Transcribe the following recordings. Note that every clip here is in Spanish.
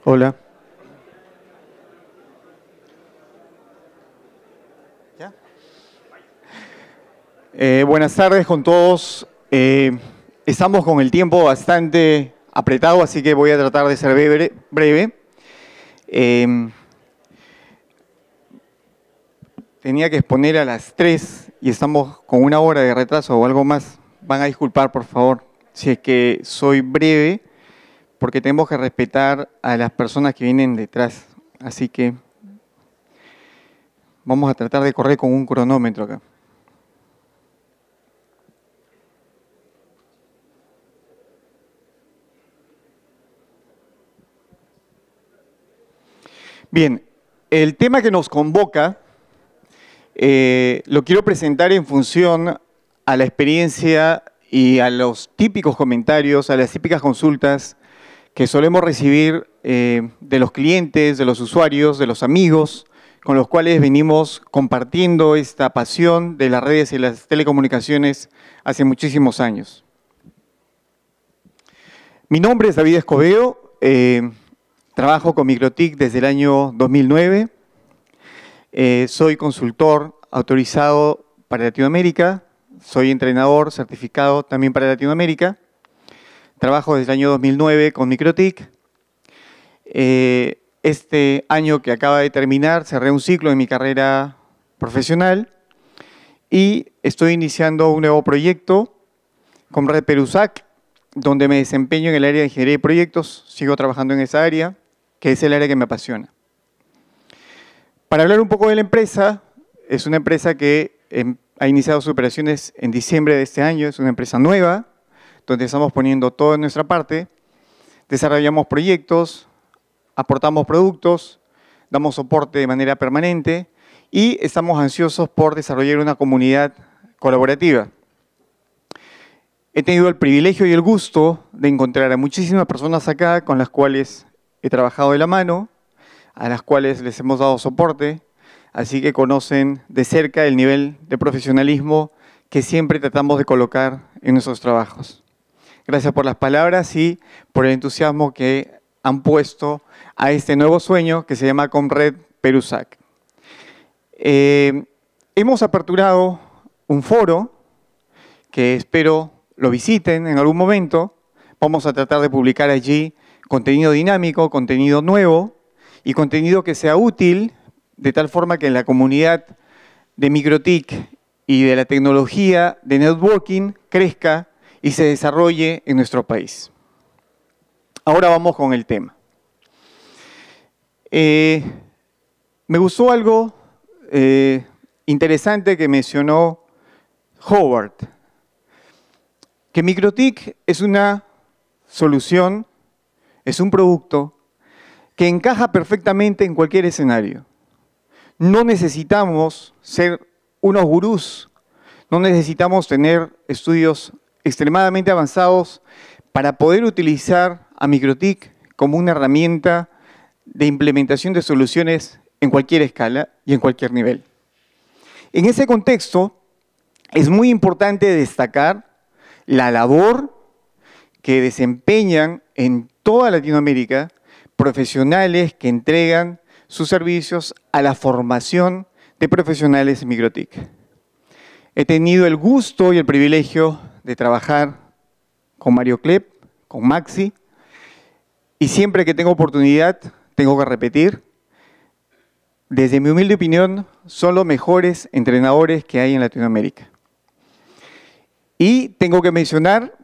Hola. ¿Ya? Buenas tardes con todos. Estamos con el tiempo bastante apretado, así que voy a tratar de ser breve. Tenía que exponer a las 3 y estamos con 1 hora de retraso o algo más. Van a disculpar, por favor, si es que soy breve, porque tenemos que respetar a las personas que vienen detrás. Así que vamos a tratar de correr con un cronómetro acá. Bien, el tema que nos convoca lo quiero presentar en función a la experiencia y a los típicos comentarios, a las típicas consultas que solemos recibir de los clientes, de los usuarios, de los amigos, con los cuales venimos compartiendo esta pasión de las redes y las telecomunicaciones hace muchísimos años. Mi nombre es David Escobedo, trabajo con MikroTik desde el año 2009. Soy consultor autorizado para Latinoamérica, soy entrenador certificado también para Latinoamérica. Trabajo desde el año 2009 con MikroTik. Este año que acaba de terminar cerré un ciclo en mi carrera profesional y estoy iniciando un nuevo proyecto con Red Perusac, donde me desempeño en el área de ingeniería de proyectos. Sigo trabajando en esa área, que es el área que me apasiona. Para hablar un poco de la empresa, es una empresa que ha iniciado sus operaciones en diciembre de este año, es una empresa nueva, donde estamos poniendo todo en nuestra parte, desarrollamos proyectos, aportamos productos, damos soporte de manera permanente y estamos ansiosos por desarrollar una comunidad colaborativa. He tenido el privilegio y el gusto de encontrar a muchísimas personas acá con las cuales he trabajado de la mano, a las cuales les hemos dado soporte, así que conocen de cerca el nivel de profesionalismo que siempre tratamos de colocar en nuestros trabajos. Gracias por las palabras y por el entusiasmo que han puesto a este nuevo sueño que se llama Comred Perusac. Hemos aperturado un foro que espero lo visiten en algún momento. Vamos a tratar de publicar allí contenido dinámico, contenido nuevo y contenido que sea útil de tal forma que la comunidad de MikroTik y de la tecnología de networking crezca y se desarrolle en nuestro país. Ahora vamos con el tema. Me gustó algo interesante que mencionó Howard, que MikroTik es una solución, es un producto que encaja perfectamente en cualquier escenario. No necesitamos ser unos gurús, no necesitamos tener estudios extremadamente avanzados para poder utilizar a MikroTik como una herramienta de implementación de soluciones en cualquier escala y en cualquier nivel. En ese contexto, es muy importante destacar la labor que desempeñan en toda Latinoamérica profesionales que entregan sus servicios a la formación de profesionales en MikroTik. He tenido el gusto y el privilegio de trabajar con Mario Klep, con Maxi, y siempre que tengo oportunidad tengo que repetir, desde mi humilde opinión, son los mejores entrenadores que hay en Latinoamérica. Y tengo que mencionar,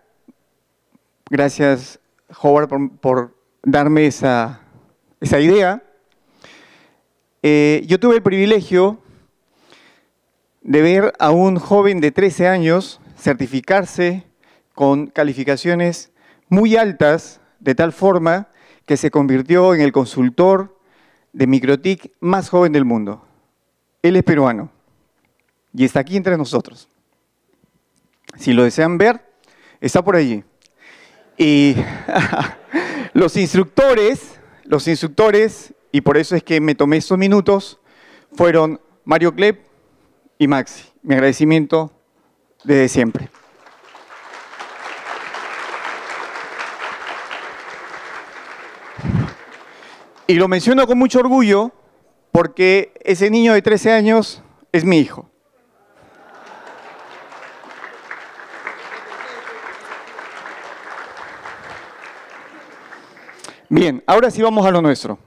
gracias Howard por darme esa idea, yo tuve el privilegio de ver a un joven de 13 años certificarse con calificaciones muy altas, de tal forma que se convirtió en el consultor de MikroTik más joven del mundo. Él es peruano y está aquí entre nosotros. Si lo desean ver, está por allí. Y los instructores, y por eso es que me tomé estos minutos, fueron Mario Klep y Maxi. Mi agradecimiento desde siempre. Y lo menciono con mucho orgullo porque ese niño de 13 años es mi hijo. Bien, ahora sí vamos a lo nuestro.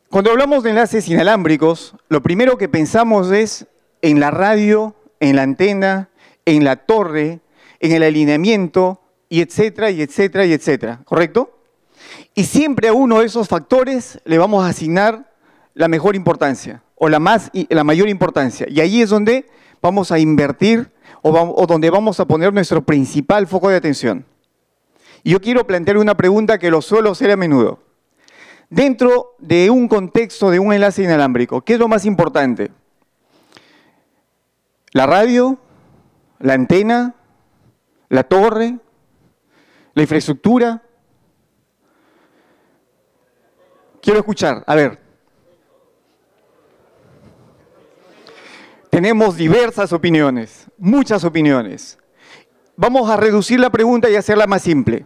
Cuando hablamos de enlaces inalámbricos, lo primero que pensamos es en la radio, en la antena, en la torre, en el alineamiento, y etcétera, y etcétera, y etcétera, ¿correcto? Y siempre a uno de esos factores le vamos a asignar la mejor importancia, o la mayor importancia. Y ahí es donde vamos a invertir, o donde vamos a poner nuestro principal foco de atención. Y yo quiero plantear una pregunta que lo suelo hacer a menudo. Dentro de un contexto de un enlace inalámbrico, ¿qué es lo más importante? ¿La radio? ¿La antena? ¿La torre? ¿La infraestructura? Quiero escuchar, a ver. Tenemos diversas opiniones, muchas opiniones. Vamos a reducir la pregunta y hacerla más simple.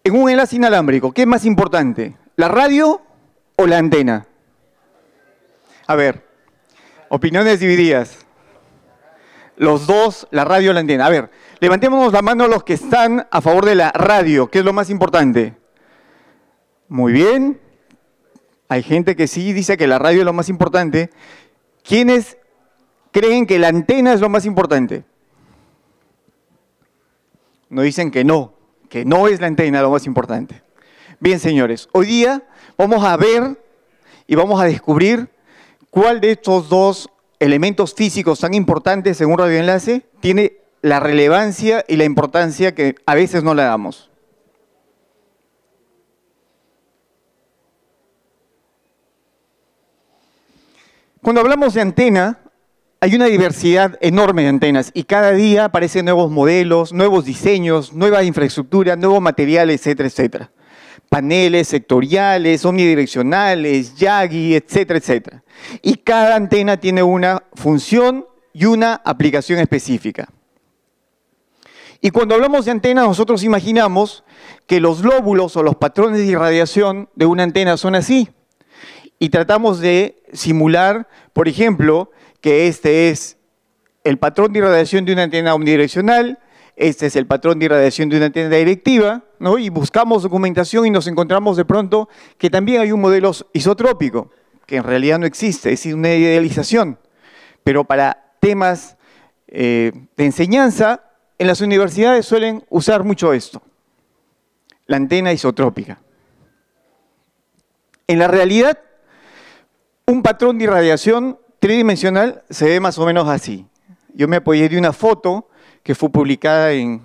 En un enlace inalámbrico, ¿qué es más importante? ¿La radio o la antena? A ver, opiniones divididas. Los dos, la radio o la antena. A ver, levantémonos la mano los que están a favor de la radio, ¿qué es lo más importante? Muy bien. Hay gente que sí dice que la radio es lo más importante. ¿Quiénes creen que la antena es lo más importante? No dicen que no es la antena lo más importante. Bien, señores, hoy día vamos a ver y vamos a descubrir cuál de estos dos elementos físicos tan importantes en un radioenlace tiene la relevancia y la importancia que a veces no le damos. Cuando hablamos de antena, hay una diversidad enorme de antenas y cada día aparecen nuevos modelos, nuevos diseños, nueva infraestructura, nuevos materiales, etcétera, etcétera. Paneles sectoriales, omnidireccionales, Yagi, etcétera, etcétera. Y cada antena tiene una función y una aplicación específica. Y cuando hablamos de antena, nosotros imaginamos que los lóbulos o los patrones de irradiación de una antena son así. Y tratamos de simular, por ejemplo, que este es el patrón de irradiación de una antena omnidireccional, este es el patrón de irradiación de una antena directiva, ¿no? Y buscamos documentación y nos encontramos de pronto que también hay un modelo isotrópico, que en realidad no existe, es una idealización. Pero para temas de enseñanza, en las universidades suelen usar mucho esto, la antena isotrópica. En la realidad, un patrón de irradiación tridimensional se ve más o menos así. Yo me apoyé de una foto que fue publicada en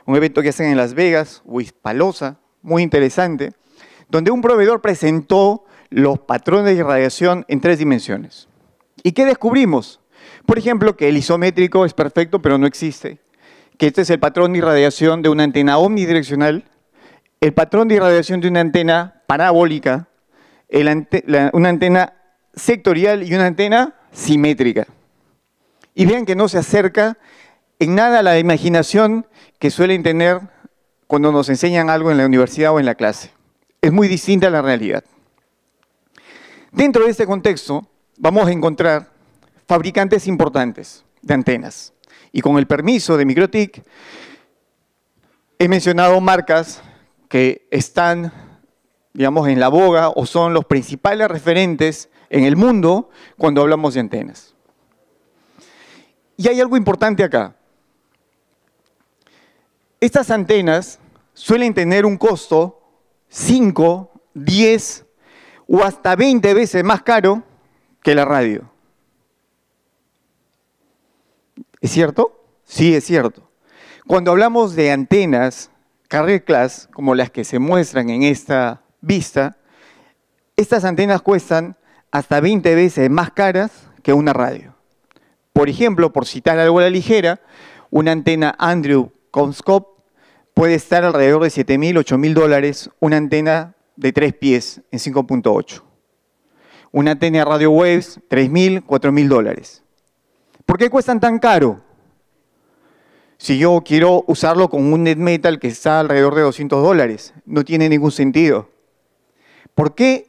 un evento que hacen en Las Vegas, Wispalosa, muy interesante, donde un proveedor presentó los patrones de irradiación en 3 dimensiones. ¿Y qué descubrimos? Por ejemplo, que el isométrico es perfecto, pero no existe. Que este es el patrón de irradiación de una antena omnidireccional, el patrón de irradiación de una antena parabólica, una antena sectorial y una antena simétrica. Y vean que no se acerca en nada a la imaginación que suelen tener cuando nos enseñan algo en la universidad o en la clase. Es muy distinta a la realidad. Dentro de este contexto vamos a encontrar fabricantes importantes de antenas. Y con el permiso de MikroTik, he mencionado marcas que están, digamos, en la boga o son los principales referentes en el mundo cuando hablamos de antenas. Y hay algo importante acá. Estas antenas suelen tener un costo 5, 10 o hasta 20 veces más caro que la radio. ¿Es cierto? Sí, es cierto. Cuando hablamos de antenas carrier class, como las que se muestran en esta vista, estas antenas cuestan hasta 20 veces más caras que una radio. Por ejemplo, por citar algo a la ligera, una antena Andrew Comscope puede estar alrededor de $7.000, $8.000, una antena de 3 pies en 5.8. Una antena Radio Waves, $3.000, $4.000. ¿Por qué cuestan tan caro? Si yo quiero usarlo con un NetMetal que está alrededor de $200, no tiene ningún sentido. ¿Por qué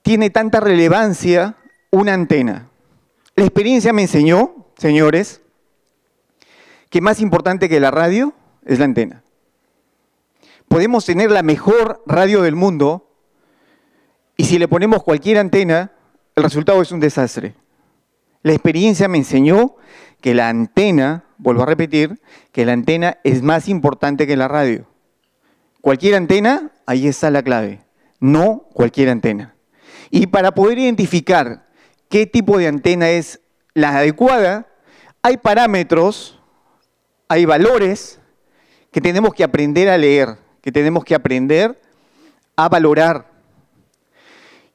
tiene tanta relevancia una antena? La experiencia me enseñó, señores, que más importante que la radio es la antena. Podemos tener la mejor radio del mundo y si le ponemos cualquier antena, el resultado es un desastre. La experiencia me enseñó que la antena, vuelvo a repetir, que la antena es más importante que la radio. Cualquier antena, ahí está la clave, no cualquier antena. Y para poder identificar qué tipo de antena es la adecuada, hay parámetros, hay valores que tenemos que aprender a leer, que tenemos que aprender a valorar.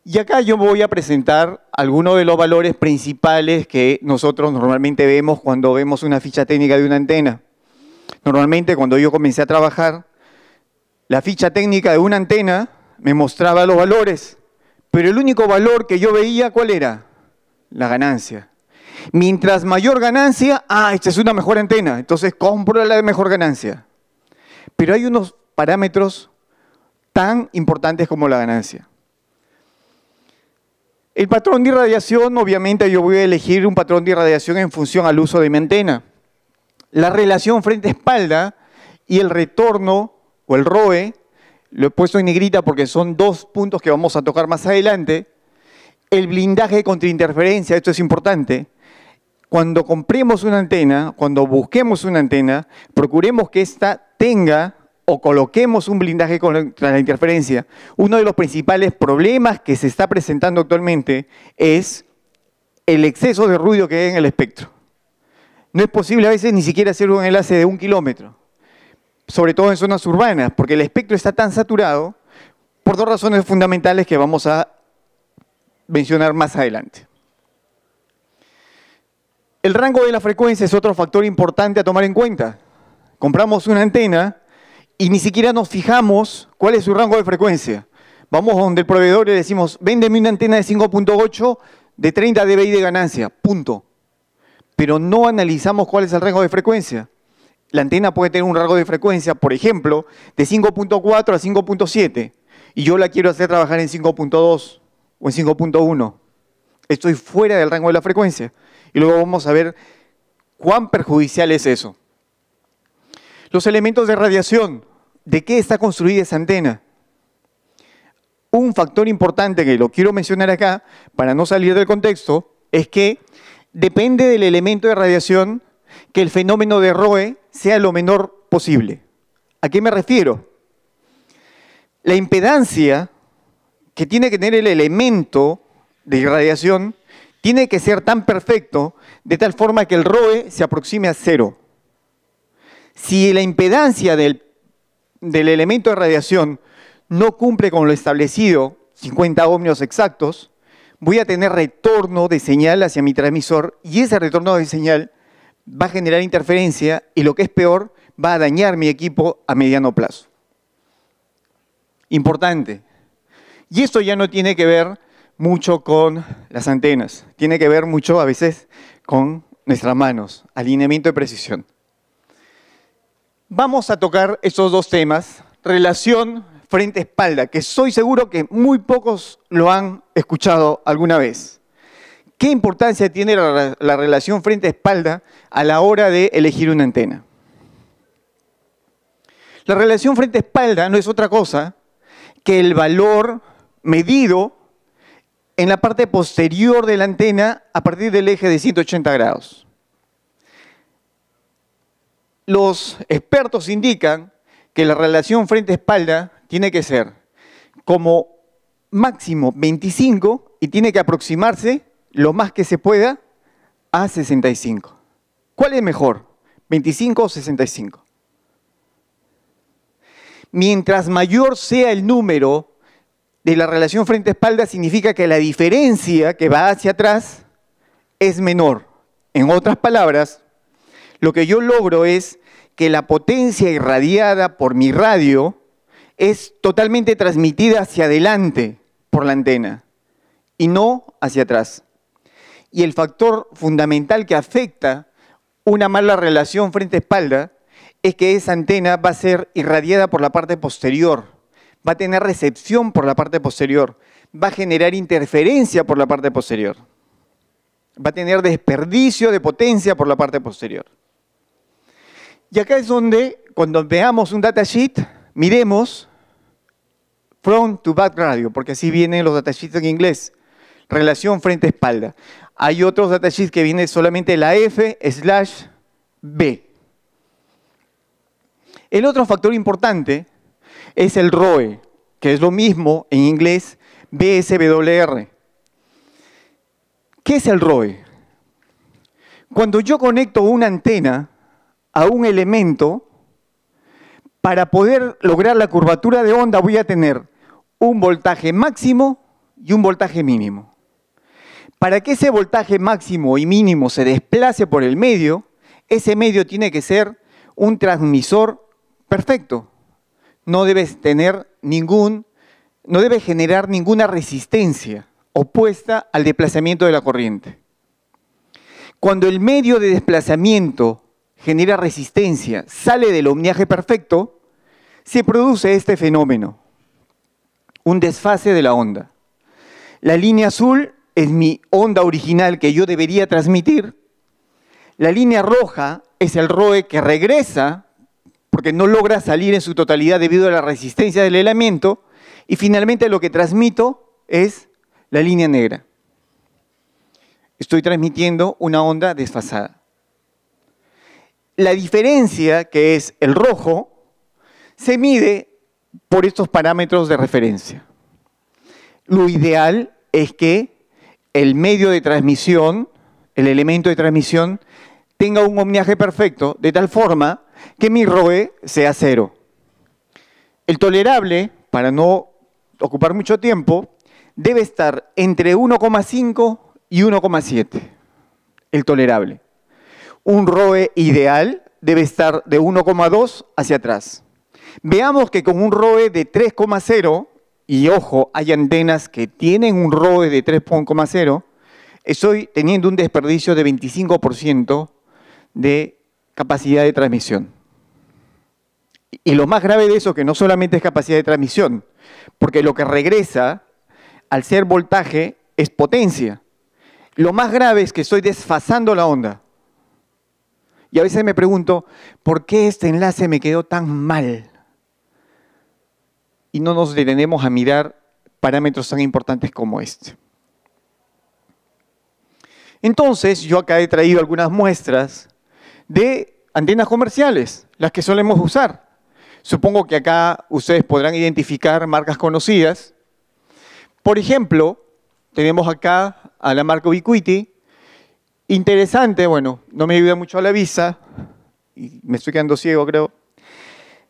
Y acá yo voy a presentar algunos de los valores principales que nosotros normalmente vemos cuando vemos una ficha técnica de una antena. Normalmente cuando yo comencé a trabajar, la ficha técnica de una antena me mostraba los valores, pero el único valor que yo veía, ¿cuál era? La ganancia. Mientras mayor ganancia, esta es una mejor antena, entonces compro la de mejor ganancia. Pero hay unos parámetros tan importantes como la ganancia. El patrón de irradiación, obviamente yo voy a elegir un patrón de irradiación en función al uso de mi antena. La relación frente-espalda y el retorno, o el ROE, lo he puesto en negrita porque son dos puntos que vamos a tocar más adelante. El blindaje contra interferencia, esto es importante. Cuando compremos una antena, cuando busquemos una antena, procuremos que ésta tenga o coloquemos un blindaje contra la interferencia. Uno de los principales problemas que se está presentando actualmente es el exceso de ruido que hay en el espectro. No es posible a veces ni siquiera hacer un enlace de 1 kilómetro, sobre todo en zonas urbanas, porque el espectro está tan saturado por dos razones fundamentales que vamos a mencionar más adelante. El rango de la frecuencia es otro factor importante a tomar en cuenta. Compramos una antena y ni siquiera nos fijamos cuál es su rango de frecuencia. Vamos donde el proveedor y le decimos, véndeme una antena de 5.8 de 30 dBi de ganancia, punto. Pero no analizamos cuál es el rango de frecuencia. La antena puede tener un rango de frecuencia, por ejemplo, de 5.4 a 5.7, y yo la quiero hacer trabajar en 5.2 o en 5.1. Estoy fuera del rango de la frecuencia. Y luego vamos a ver cuán perjudicial es eso. Los elementos de radiación. ¿De qué está construida esa antena? Un factor importante que lo quiero mencionar acá, para no salir del contexto, es que depende del elemento de radiación que el fenómeno de ROE sea lo menor posible. ¿A qué me refiero? La impedancia que tiene que tener el elemento de irradiación tiene que ser tan perfecto de tal forma que el ROE se aproxime a 0. Si la impedancia del elemento de radiación no cumple con lo establecido, 50 ohmios exactos, voy a tener retorno de señal hacia mi transmisor y ese retorno de señal va a generar interferencia y lo que es peor, va a dañar mi equipo a mediano plazo. Importante. Y esto ya no tiene que ver mucho con las antenas, tiene que ver mucho a veces con nuestras manos, alineamiento de precisión. Vamos a tocar estos dos temas, relación frente-espalda, que soy seguro que muy pocos lo han escuchado alguna vez. ¿Qué importancia tiene la relación frente-espalda a la hora de elegir una antena? La relación frente-espalda no es otra cosa que el valor medido en la parte posterior de la antena a partir del eje de 180 grados. Los expertos indican que la relación frente-espalda tiene que ser como máximo 25 y tiene que aproximarse lo más que se pueda a 65. ¿Cuál es mejor? ¿25 o 65? Mientras mayor sea el número de la relación frente-espalda, significa que la diferencia que va hacia atrás es menor. En otras palabras, lo que yo logro es que la potencia irradiada por mi radio es totalmente transmitida hacia adelante por la antena y no hacia atrás. Y el factor fundamental que afecta una mala relación frente-espalda es que esa antena va a ser irradiada por la parte posterior, va a tener recepción por la parte posterior, va a generar interferencia por la parte posterior, va a tener desperdicio de potencia por la parte posterior. Y acá es donde, cuando veamos un datasheet, miremos front to back radio, porque así vienen los datasheets en inglés, relación frente-espalda. Hay otros datasheets que viene solamente la F/B. El otro factor importante es el ROE, que es lo mismo en inglés BSWR. ¿Qué es el ROE? Cuando yo conecto una antena a un elemento, para poder lograr la curvatura de onda voy a tener un voltaje máximo y un voltaje mínimo. Para que ese voltaje máximo y mínimo se desplace por el medio, ese medio tiene que ser un transmisor perfecto. No debe generar ninguna resistencia opuesta al desplazamiento de la corriente. Cuando el medio de desplazamiento genera resistencia, sale del ohmiaje perfecto, se produce este fenómeno, un desfase de la onda. La línea azul es mi onda original que yo debería transmitir. La línea roja es el ROE que regresa porque no logra salir en su totalidad debido a la resistencia del elemento. Y finalmente lo que transmito es la línea negra. Estoy transmitiendo una onda desfasada. La diferencia, que es el rojo, se mide por estos parámetros de referencia. Lo ideal es que el medio de transmisión, el elemento de transmisión, tenga un ohmiaje perfecto, de tal forma que mi ROE sea 0. El tolerable, para no ocupar mucho tiempo, debe estar entre 1,5 y 1,7. El tolerable. Un ROE ideal debe estar de 1,2 hacia atrás. Veamos que con un ROE de 3,0, y ojo, hay antenas que tienen un ROE de 3,0, estoy teniendo un desperdicio de 25% de capacidad de transmisión. Y lo más grave de eso, que no solamente es capacidad de transmisión, porque lo que regresa al ser voltaje es potencia. Lo más grave es que estoy desfasando la onda. Y a veces me pregunto, ¿por qué este enlace me quedó tan mal? Y no nos detenemos a mirar parámetros tan importantes como este. Entonces, yo acá he traído algunas muestras de antenas comerciales, las que solemos usar. Supongo que acá ustedes podrán identificar marcas conocidas. Por ejemplo, tenemos acá a la marca Ubiquiti. Interesante, bueno, no me ayuda mucho a la vista, y me estoy quedando ciego, creo.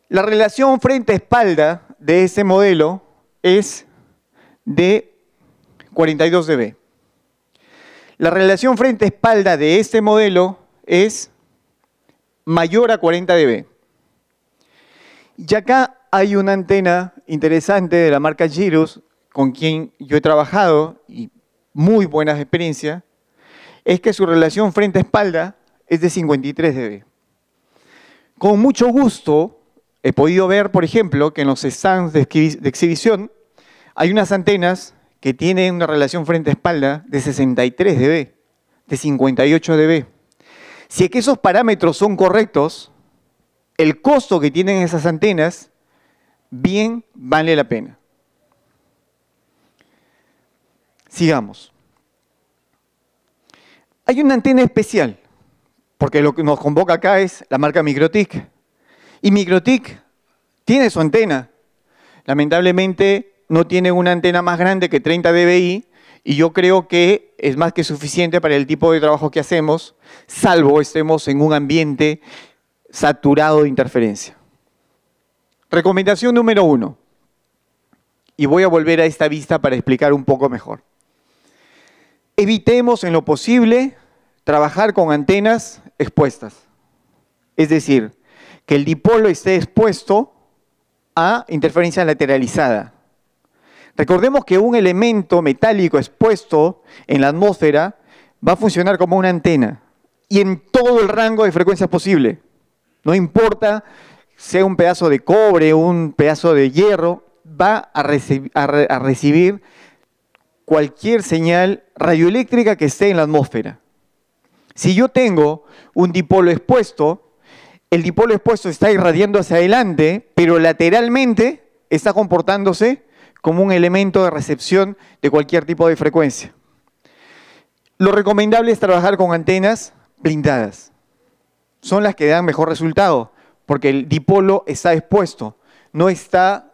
La relación frente-espalda de este modelo es de 42 dB. La relación frente-espalda de este modelo es mayor a 40 dB. Y acá hay una antena interesante de la marca Girus, con quien yo he trabajado y muy buenas experiencias, es que su relación frente-espalda es de 53 dB. Con mucho gusto he podido ver, por ejemplo, que en los stands de exhibición hay unas antenas que tienen una relación frente-espalda de 63 dB, de 58 dB. Si es que esos parámetros son correctos, el costo que tienen esas antenas bien vale la pena. Sigamos. Hay una antena especial, porque lo que nos convoca acá es la marca Microtik. Y Microtik tiene su antena. Lamentablemente no tiene una antena más grande que 30 dBi, y yo creo que es más que suficiente para el tipo de trabajo que hacemos, salvo estemos en un ambiente saturado de interferencia. Recomendación número 1. Y voy a volver a esta vista para explicar un poco mejor. Evitemos en lo posible trabajar con antenas expuestas. Es decir, que el dipolo esté expuesto a interferencia lateralizada. Recordemos que un elemento metálico expuesto en la atmósfera va a funcionar como una antena y en todo el rango de frecuencias posible. No importa sea un pedazo de cobre, un pedazo de hierro, va a recibir cualquier señal radioeléctrica que esté en la atmósfera. Si yo tengo un dipolo expuesto, el dipolo expuesto está irradiando hacia adelante, pero lateralmente está comportándose como un elemento de recepción de cualquier tipo de frecuencia. Lo recomendable es trabajar con antenas blindadas. Son las que dan mejor resultado, porque el dipolo está expuesto, no está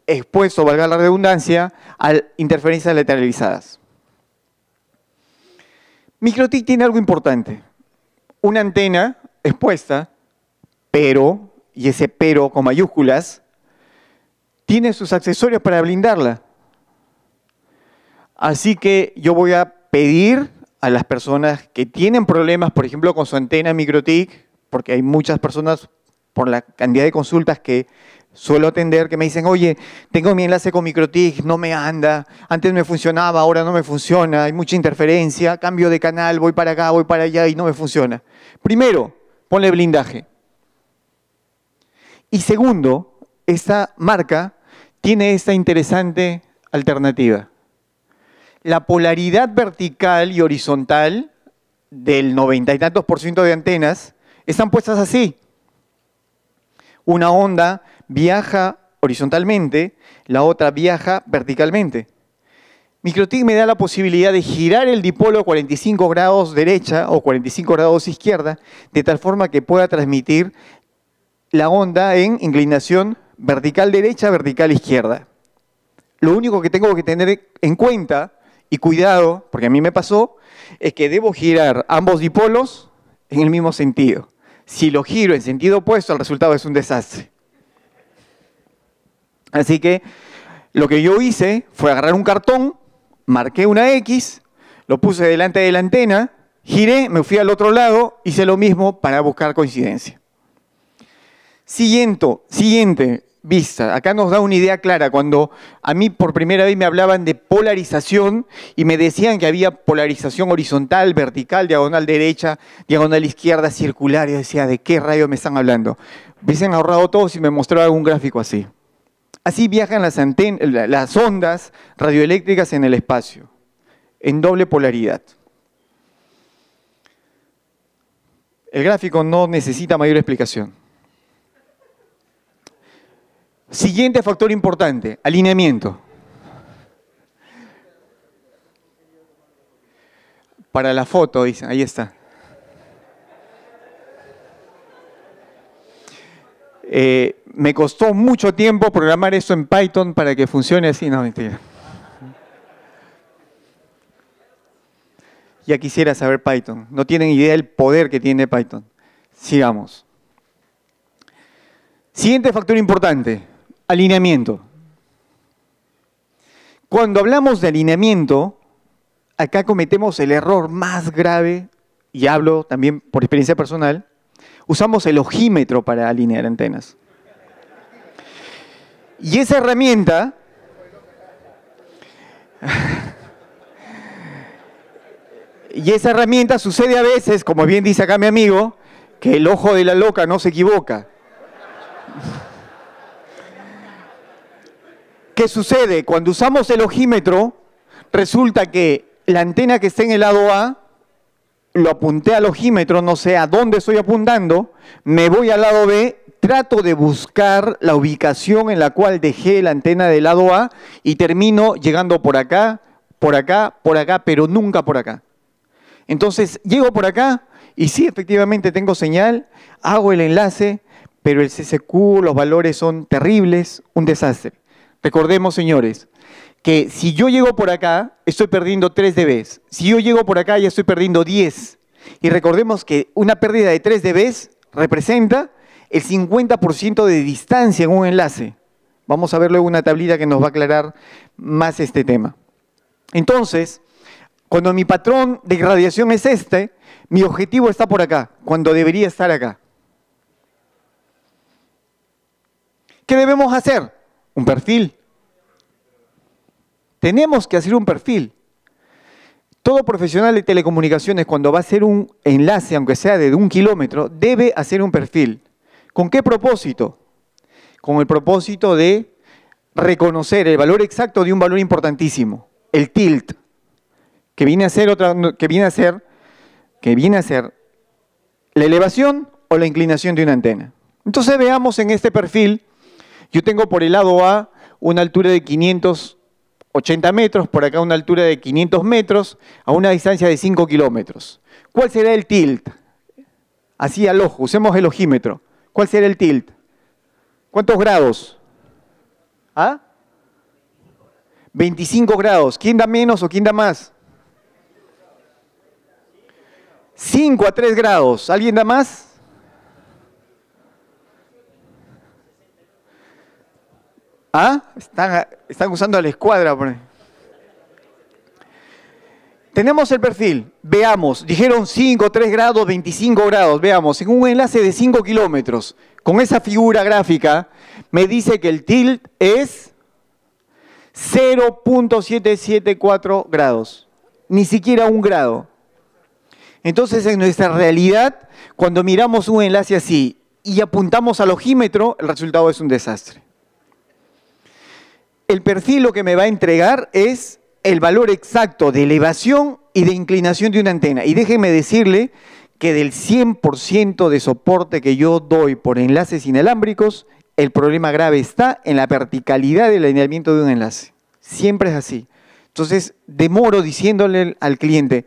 expuesto, valga la redundancia, a interferencias lateralizadas. MikroTik tiene algo importante. Una antena expuesta, pero, y ese pero con mayúsculas, tiene sus accesorios para blindarla. Así que yo voy a pedir a las personas que tienen problemas, por ejemplo, con su antena MikroTik, porque hay muchas personas, por la cantidad de consultas que suelo atender, que me dicen, oye, tengo mi enlace con MikroTik, no me anda, antes me funcionaba, ahora no me funciona, hay mucha interferencia, cambio de canal, voy para acá, voy para allá y no me funciona. Primero, ponle blindaje. Y segundo, esta marca tiene esta interesante alternativa. La polaridad vertical y horizontal del 90 y tantos % de antenas están puestas así. Una onda viaja horizontalmente, la otra viaja verticalmente. MikroTik me da la posibilidad de girar el dipolo a 45 grados derecha o 45 grados izquierda, de tal forma que pueda transmitir la onda en inclinación vertical derecha, vertical izquierda. Lo único que tengo que tener en cuenta y cuidado, porque a mí me pasó, es que debo girar ambos dipolos en el mismo sentido. Si lo giro en sentido opuesto, el resultado es un desastre. Así que lo que yo hice fue agarrar un cartón, marqué una X, lo puse delante de la antena, giré, me fui al otro lado, hice lo mismo para buscar coincidencia. Siguiente vista, acá nos da una idea clara. Cuando a mí por primera vez me hablaban de polarización y me decían que había polarización horizontal, vertical, diagonal derecha, diagonal izquierda, circular, yo decía, ¿de qué rayos me están hablando? Hubiesen ahorrado todos y me mostraban un gráfico así. Así viajan las ondas radioeléctricas en el espacio, en doble polaridad. El gráfico no necesita mayor explicación. Siguiente factor importante, alineamiento. Para la foto, dicen, ahí está. Me costó mucho tiempo programar eso en Python para que funcione así. No, mentira. Ya quisiera saber Python. No tienen idea del poder que tiene Python. Sigamos. Siguiente factor importante, alineamiento. Cuando hablamos de alineamiento, acá cometemos el error más grave, y hablo también por experiencia personal, usamos el ojímetro para alinear antenas. Y esa herramienta sucede a veces, como bien dice acá mi amigo, que el ojo de la loca no se equivoca. ¿Qué sucede? Cuando usamos el ojímetro, resulta que la antena que está en el lado A, lo apunté al ojímetro, no sé a dónde estoy apuntando, me voy al lado B, trato de buscar la ubicación en la cual dejé la antena del lado A y termino llegando por acá, por acá, por acá, pero nunca por acá. Entonces, llego por acá y sí, efectivamente tengo señal, hago el enlace, pero el CCQ, los valores son terribles, un desastre. Recordemos, señores, que si yo llego por acá, estoy perdiendo 3 dB. Si yo llego por acá, ya estoy perdiendo 10. Y recordemos que una pérdida de 3 dB representa el 50% de distancia en un enlace. Vamos a ver luego una tablita que nos va a aclarar más este tema. Entonces, cuando mi patrón de irradiación es este, mi objetivo está por acá, cuando debería estar acá. ¿Qué debemos hacer? Un perfil. Tenemos que hacer un perfil. Todo profesional de telecomunicaciones, cuando va a hacer un enlace, aunque sea de 1 kilómetro, debe hacer un perfil. ¿Con qué propósito? Con el propósito de reconocer el valor exacto de un valor importantísimo, el tilt, que viene a ser la elevación o la inclinación de una antena. Entonces veamos en este perfil, yo tengo por el lado A una altura de 580 metros, por acá una altura de 500 metros, a una distancia de 5 kilómetros. ¿Cuál será el tilt? Así al ojo, usemos el ojímetro. ¿Cuál será el tilt? ¿Cuántos grados? ¿Ah? 25 grados. ¿Quién da menos o quién da más? 5 a 3 grados. ¿Alguien da más? ¿Ah? Están usando a la escuadra. Tenemos el perfil. Veamos. Dijeron 5, 3 grados, 25 grados. Veamos. En un enlace de 5 kilómetros, con esa figura gráfica, me dice que el tilt es 0.774 grados. Ni siquiera 1 grado. Entonces, en nuestra realidad, cuando miramos un enlace así y apuntamos al ojímetro, el resultado es un desastre. El perfil lo que me va a entregar es el valor exacto de elevación y de inclinación de una antena. Y déjenme decirle que del 100% de soporte que yo doy por enlaces inalámbricos, el problema grave está en la verticalidad del alineamiento de un enlace. Siempre es así. Entonces, demoro diciéndole al cliente,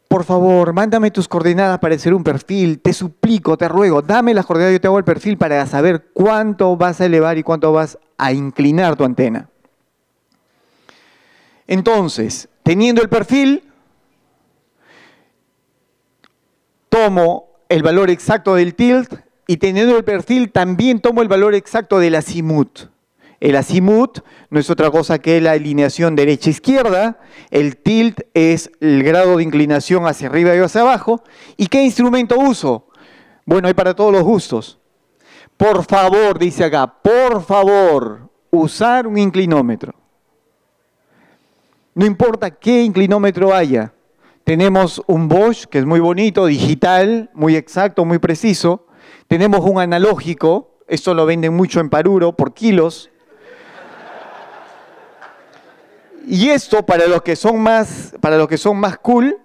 por favor, mándame tus coordenadas para hacer un perfil, te suplico, te ruego, dame las coordenadas, yo te hago el perfil para saber cuánto vas a elevar y cuánto vas a inclinar tu antena. Entonces, teniendo el perfil, tomo el valor exacto del tilt y teniendo el perfil también tomo el valor exacto del azimut. El azimut no es otra cosa que la alineación derecha-izquierda, el tilt es el grado de inclinación hacia arriba y hacia abajo. ¿Y qué instrumento uso? Bueno, hay para todos los gustos. Por favor, dice acá, por favor, usar un inclinómetro. No importa qué inclinómetro haya. Tenemos un Bosch, que es muy bonito, digital, muy exacto, muy preciso. Tenemos un analógico, esto lo venden mucho en Paruro por kilos. Y esto, para los que son más cool,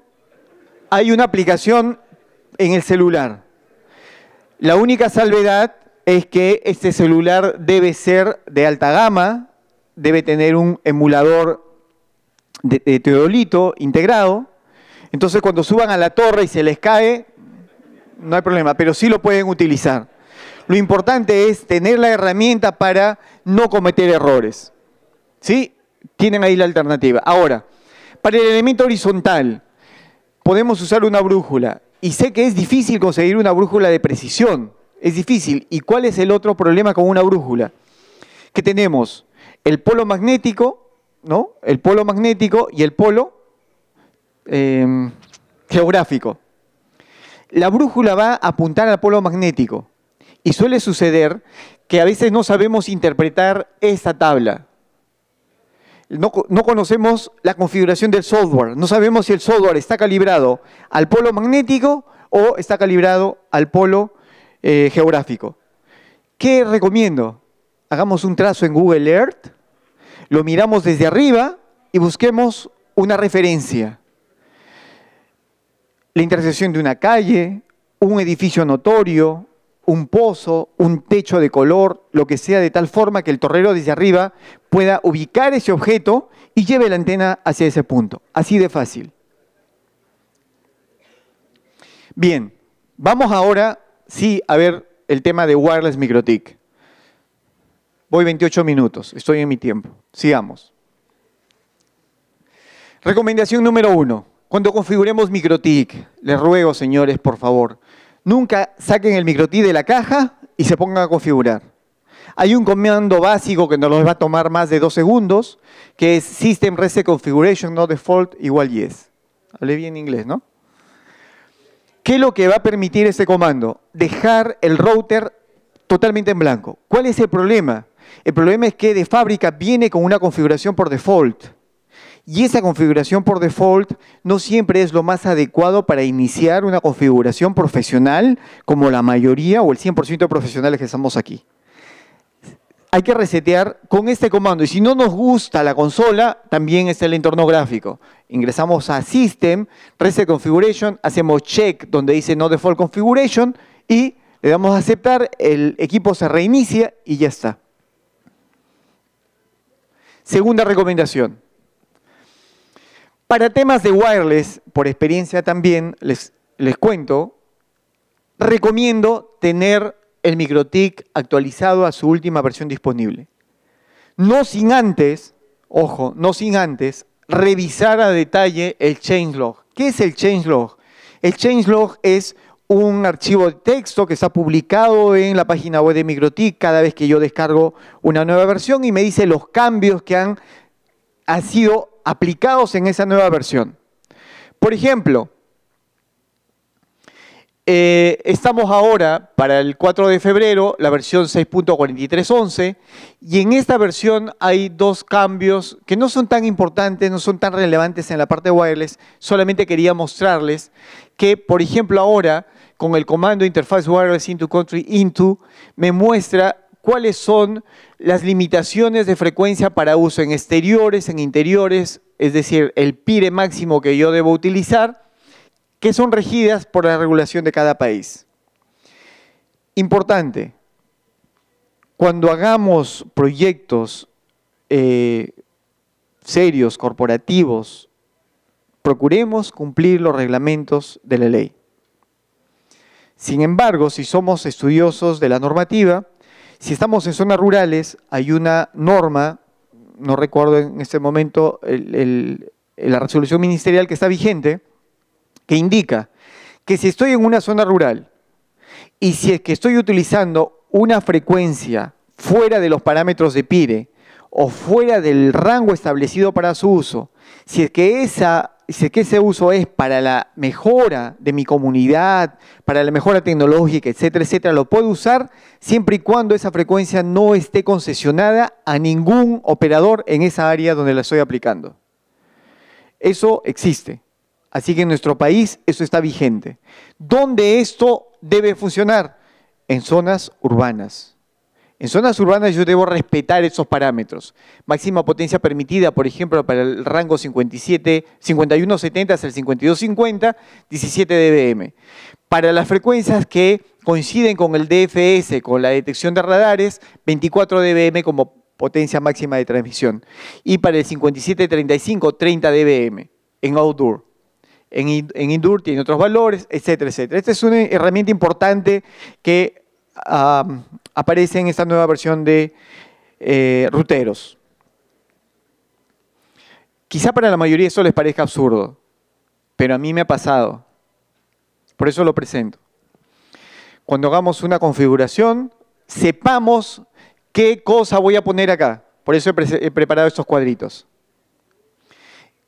hay una aplicación en el celular. La única salvedad es que este celular debe ser de alta gama, debe tener un emulador de teodolito integrado. Entonces, cuando suban a la torre y se les cae, no hay problema, pero sí lo pueden utilizar. Lo importante es tener la herramienta para no cometer errores. ¿Sí? Tienen ahí la alternativa. Ahora, para el elemento horizontal, podemos usar una brújula. Y sé que es difícil conseguir una brújula de precisión. Es difícil. ¿Y cuál es el otro problema con una brújula? Que tenemos el polo magnético, ¿no? El polo magnético y el polo geográfico. La brújula va a apuntar al polo magnético. Y suele suceder que a veces no sabemos interpretar esta tabla. No conocemos la configuración del software. No sabemos si el software está calibrado al polo magnético o está calibrado al polo geográfico. ¿Qué recomiendo? Hagamos un trazo en Google Earth, lo miramos desde arriba y busquemos una referencia. La intersección de una calle, un edificio notorio, un pozo, un techo de color, lo que sea, de tal forma que el torrero desde arriba pueda ubicar ese objeto y lleve la antena hacia ese punto. Así de fácil. Bien, vamos ahora, sí, a ver el tema de Wireless MikroTik. Voy 28 minutos, estoy en mi tiempo. Sigamos. Recomendación número 1. Cuando configuremos MikroTik, les ruego, señores, por favor, nunca saquen el MikroTik de la caja y se pongan a configurar. Hay un comando básico que nos va a tomar más de 2 segundos, que es System Reset Configuration No Default igual Yes. Hablé bien inglés, ¿no? ¿Qué es lo que va a permitir este comando? Dejar el router totalmente en blanco. ¿Cuál es el problema? El problema es que de fábrica viene con una configuración por default. Y esa configuración por default no siempre es lo más adecuado para iniciar una configuración profesional como la mayoría o el 100% de profesionales que estamos aquí. hay que resetear con este comando. Y si no nos gusta la consola, también está el entorno gráfico. Ingresamos a System, Reset Configuration, hacemos check donde dice No Default Configuration y le damos a aceptar, el equipo se reinicia y ya está. Segunda recomendación. Para temas de wireless, por experiencia también, les cuento, recomiendo tener el MikroTik actualizado a su última versión disponible. No sin antes, ojo, no sin antes, revisar a detalle el changelog. ¿Qué es el changelog? El changelog es un archivo de texto que está publicado en la página web de MikroTik cada vez que yo descargo una nueva versión y me dice los cambios que han sido aplicados en esa nueva versión. Por ejemplo, estamos ahora para el 4 de febrero, la versión 6.4311, y en esta versión hay dos cambios que no son tan importantes, no son tan relevantes en la parte wireless, solamente quería mostrarles que, por ejemplo, ahora con el comando Interface Wireless into Country into, me muestra cuáles son las limitaciones de frecuencia para uso en exteriores, en interiores, es decir, el PIRE máximo que yo debo utilizar, que son regidas por la regulación de cada país. Importante, cuando hagamos proyectos serios, corporativos, procuremos cumplir los reglamentos de la ley. Sin embargo, si somos estudiosos de la normativa, si estamos en zonas rurales, hay una norma, no recuerdo en este momento la resolución ministerial que está vigente, que indica que si estoy en una zona rural y si es que estoy utilizando una frecuencia fuera de los parámetros de PIRE o fuera del rango establecido para su uso, si es que ese uso es para la mejora de mi comunidad, para la mejora tecnológica, etcétera, etcétera, lo puedo usar siempre y cuando esa frecuencia no esté concesionada a ningún operador en esa área donde la estoy aplicando. Eso existe. Así que en nuestro país eso está vigente. ¿Dónde esto debe funcionar? En zonas urbanas. En zonas urbanas yo debo respetar esos parámetros. Máxima potencia permitida, por ejemplo, para el rango 5170 hasta el 5250, 17 dBm. Para las frecuencias que coinciden con el DFS, con la detección de radares, 24 dBm como potencia máxima de transmisión. Y para el 5735, 30 dBm en outdoor. En indoor tiene otros valores, etcétera, etcétera. Esta es una herramienta importante que aparece en esta nueva versión de ruteros. Quizá para la mayoría eso les parezca absurdo, pero a mí me ha pasado. Por eso lo presento. Cuando hagamos una configuración, sepamos qué cosa voy a poner acá. Por eso he preparado estos cuadritos.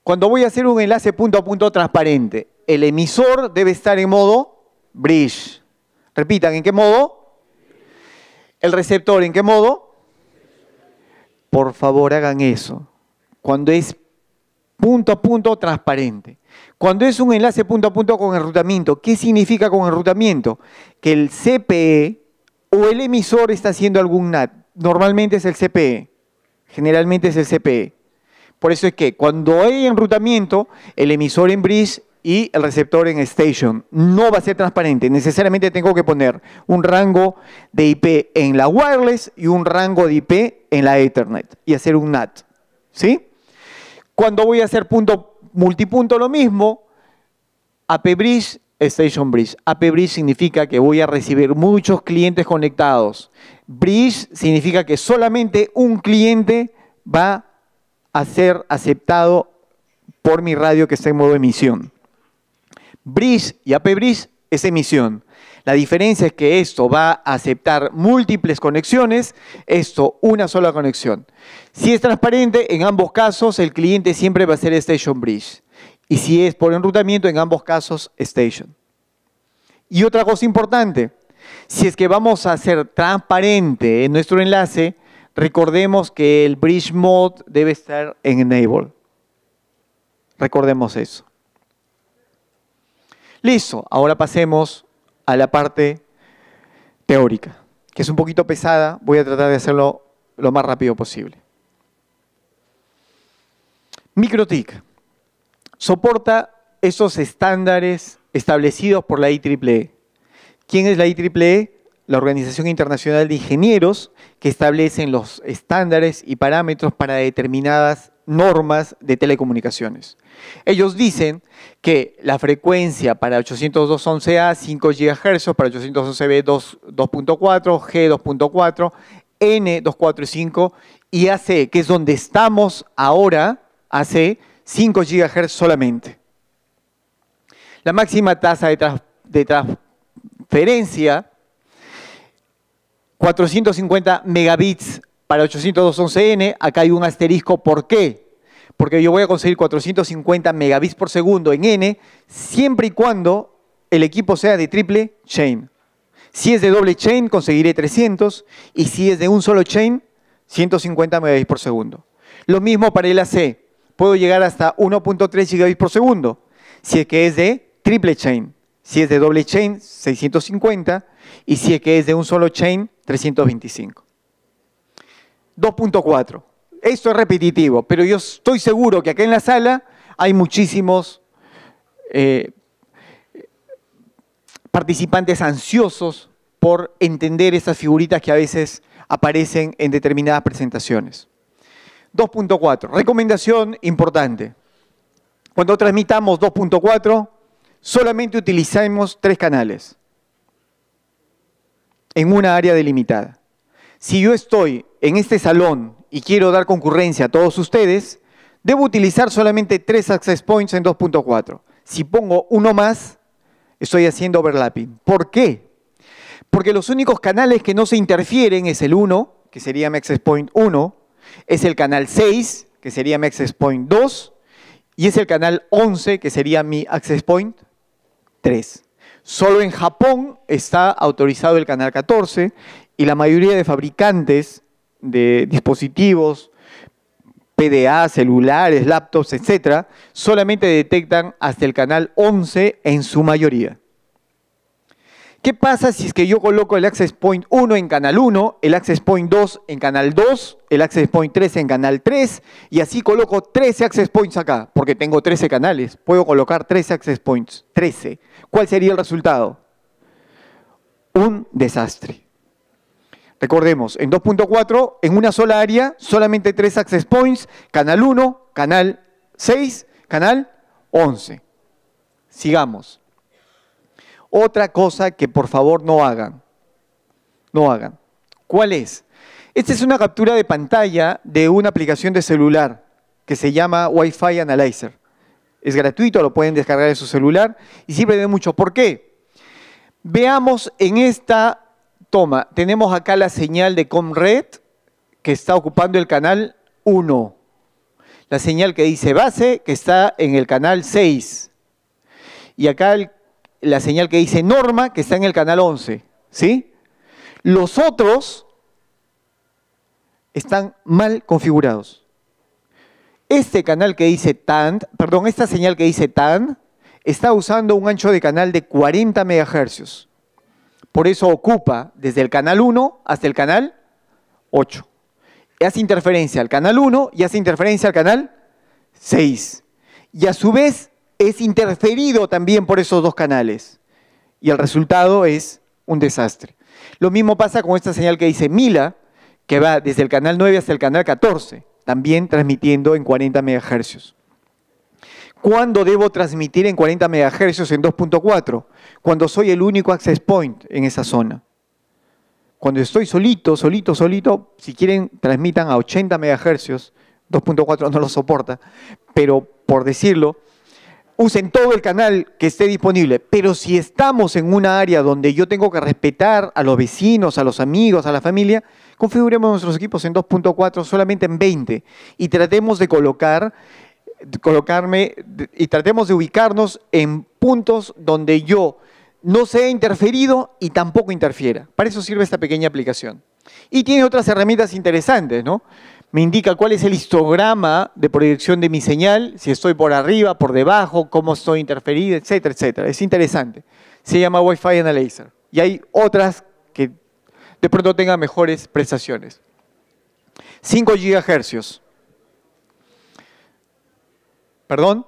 Cuando voy a hacer un enlace punto a punto transparente, el emisor debe estar en modo bridge. Repitan, ¿en qué modo? ¿El receptor en qué modo? Por favor, hagan eso. Cuando es punto a punto transparente. Cuando es un enlace punto a punto con enrutamiento, ¿qué significa con enrutamiento? Que el CPE o el emisor está haciendo algún NAT. Normalmente es el CPE. Generalmente es el CPE. Por eso es que cuando hay enrutamiento, el emisor en bridge y el receptor en station no va a ser transparente. Necesariamente tengo que poner un rango de IP en la wireless y un rango de IP en la Ethernet y hacer un NAT. ¿Sí? Cuando voy a hacer multipunto lo mismo, AP bridge, station bridge. AP bridge significa que voy a recibir muchos clientes conectados. Bridge significa que solamente un cliente va a ser aceptado por mi radio que está en modo emisión. Bridge y AP bridge es emisión. La diferencia es que esto va a aceptar múltiples conexiones, esto una sola conexión. Si es transparente, en ambos casos el cliente siempre va a ser station bridge. Y si es por enrutamiento, en ambos casos station. Y otra cosa importante, si es que vamos a hacer transparente en nuestro enlace, recordemos que el bridge mode debe estar en enable. Recordemos eso. Listo, ahora pasemos a la parte teórica, que es un poquito pesada. Voy a tratar de hacerlo lo más rápido posible. MikroTik soporta esos estándares establecidos por la IEEE. ¿Quién es la IEEE? La Organización Internacional de Ingenieros, que establecen los estándares y parámetros para determinadas normas de telecomunicaciones. Ellos dicen que la frecuencia para 802.11a 5 GHz, para 811b 2.4, G 2.4, N 2.4 y 5 y AC, que es donde estamos ahora, AC 5 GHz solamente. La máxima tasa de transferencia 450 megabits para 802.11n, acá hay un asterisco, ¿por qué? Porque yo voy a conseguir 450 megabits por segundo en N, siempre y cuando el equipo sea de triple chain. Si es de doble chain, conseguiré 300, y si es de un solo chain, 150 megabits por segundo. Lo mismo para el AC, puedo llegar hasta 1.3 gigabits por segundo, si es que es de triple chain. Si es de doble chain, 650, y si es que es de un solo chain, 325. 2.4. Esto es repetitivo, pero yo estoy seguro que acá en la sala hay muchísimos participantes ansiosos por entender esas figuritas que a veces aparecen en determinadas presentaciones. 2.4. Recomendación importante. Cuando transmitamos 2.4, solamente utilicemos 3 canales en una área delimitada. Si yo estoy en este salón y quiero dar concurrencia a todos ustedes, debo utilizar solamente 3 access points en 2.4. Si pongo uno más, estoy haciendo overlapping. ¿Por qué? Porque los únicos canales que no se interfieren es el 1, que sería mi access point 1, es el canal 6, que sería mi access point 2, y es el canal 11, que sería mi access point 3. Solo en Japón está autorizado el canal 14 y la mayoría de fabricantes de dispositivos, PDA, celulares, laptops, etcétera, solamente detectan hasta el canal 11 en su mayoría. ¿Qué pasa si es que yo coloco el access point 1 en canal 1, el access point 2 en canal 2, el access point 3 en canal 3 y así coloco 13 access points acá? Porque tengo 13 canales, puedo colocar 13 access points, 13. ¿Cuál sería el resultado? Un desastre. Recordemos, en 2.4, en una sola área, solamente 3 access points, canal 1, canal 6, canal 11. Sigamos. Otra cosa que por favor no hagan. No hagan. ¿Cuál es? Esta es una captura de pantalla de una aplicación de celular que se llama Wi-Fi Analyzer. Es gratuito, lo pueden descargar en su celular y sirve de mucho. ¿Por qué? Veamos en esta toma. Tenemos acá la señal de Comred que está ocupando el canal 1. La señal que dice base que está en el canal 6. Y acá la señal que dice norma que está en el canal 11. ¿Sí? Los otros están mal configurados. Este canal que dice TAN, perdón, esta señal que dice TAN está usando un ancho de canal de 40 MHz. Por eso ocupa desde el canal 1 hasta el canal 8. Hace interferencia al canal 1 y hace interferencia al canal 6. Y a su vez es interferido también por esos dos canales. Y el resultado es un desastre. Lo mismo pasa con esta señal que dice Mila, que va desde el canal 9 hasta el canal 14, también transmitiendo en 40 MHz. ¿Cuándo debo transmitir en 40 MHz en 2.4? Cuando soy el único access point en esa zona. Cuando estoy solito, si quieren transmitan a 80 MHz, 2.4 no lo soporta, pero por decirlo, usen todo el canal que esté disponible. Pero si estamos en una área donde yo tengo que respetar a los vecinos, a los amigos, a la familia, configuremos nuestros equipos en 2.4 solamente en 20 y tratemos de tratemos de ubicarnos en puntos donde yo no sea interferido y tampoco interfiera. Para eso sirve esta pequeña aplicación. Y tiene otras herramientas interesantes, ¿no? Me indica cuál es el histograma de proyección de mi señal, si estoy por arriba, por debajo, cómo estoy interferido, etcétera, etcétera. Es interesante. Se llama Wi-Fi Analyzer. Y hay otras que de pronto tengan mejores prestaciones. 5 GHz. ¿Perdón?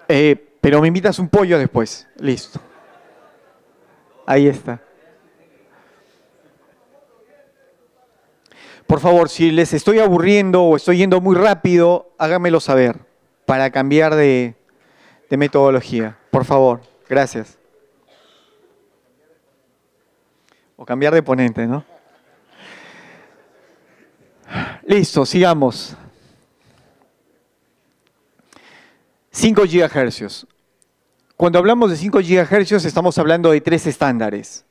Pero me invitas un pollo después. Listo. Ahí está. Por favor, si les estoy aburriendo o estoy yendo muy rápido, háganmelo saber para cambiar de metodología. Por favor, gracias. O cambiar de ponente, ¿no? Listo, sigamos. 5 GHz. Cuando hablamos de 5 GHz estamos hablando de 3 estándares.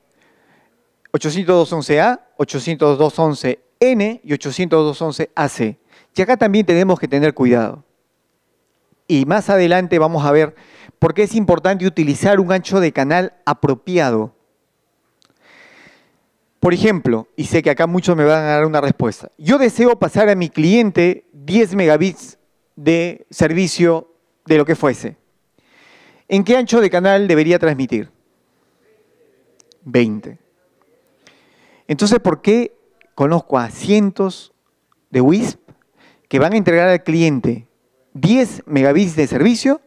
802.11a, 802.11n y 802.11ac. Y acá también tenemos que tener cuidado. Y más adelante vamos a ver por qué es importante utilizar un ancho de canal apropiado. Por ejemplo, y sé que acá muchos me van a dar una respuesta. Yo deseo pasar a mi cliente 10 megabits de servicio de lo que fuese. ¿En qué ancho de canal debería transmitir? 20. Entonces, ¿por qué conozco a cientos de WISP que van a entregar al cliente 10 megabits de servicio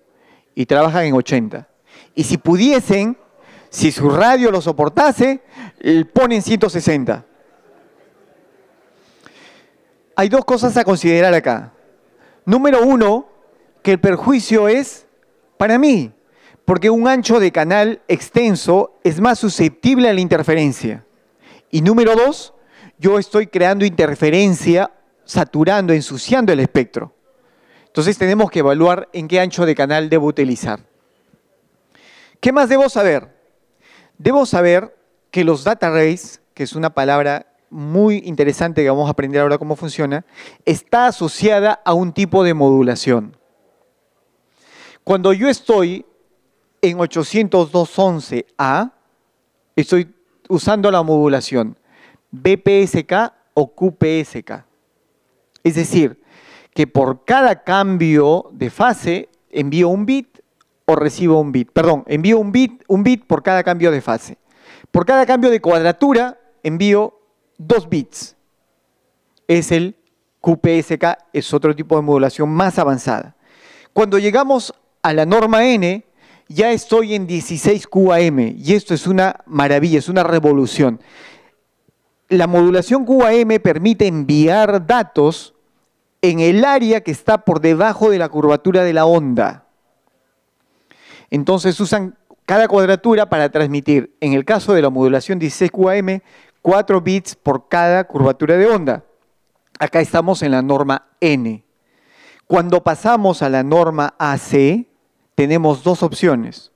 y trabajan en 80? Y si pudiesen, si su radio lo soportase, ponen 160. Hay dos cosas a considerar acá. Número uno, que el perjuicio es para mí, porque un ancho de canal extenso es más susceptible a la interferencia. Y número dos, yo estoy creando interferencia, saturando, ensuciando el espectro. Entonces tenemos que evaluar en qué ancho de canal debo utilizar. ¿Qué más debo saber? Debo saber que los data rates, que es una palabra muy interesante que vamos a aprender ahora cómo funciona, está asociada a un tipo de modulación. Cuando yo estoy en 802.11a, estoy usando la modulación BPSK o QPSK. Es decir, que por cada cambio de fase envío un bit o recibo un bit. Perdón, envío un bit por cada cambio de fase. Por cada cambio de cuadratura envío 2 bits. Es el QPSK, es otro tipo de modulación más avanzada. Cuando llegamos a la norma N, ya estoy en 16 QAM y esto es una maravilla, es una revolución. La modulación QAM permite enviar datos en el área que está por debajo de la curvatura de la onda. Entonces usan cada cuadratura para transmitir, en el caso de la modulación 16 QAM, 4 bits por cada curvatura de onda. Acá estamos en la norma N. Cuando pasamos a la norma AC, tenemos dos opciones.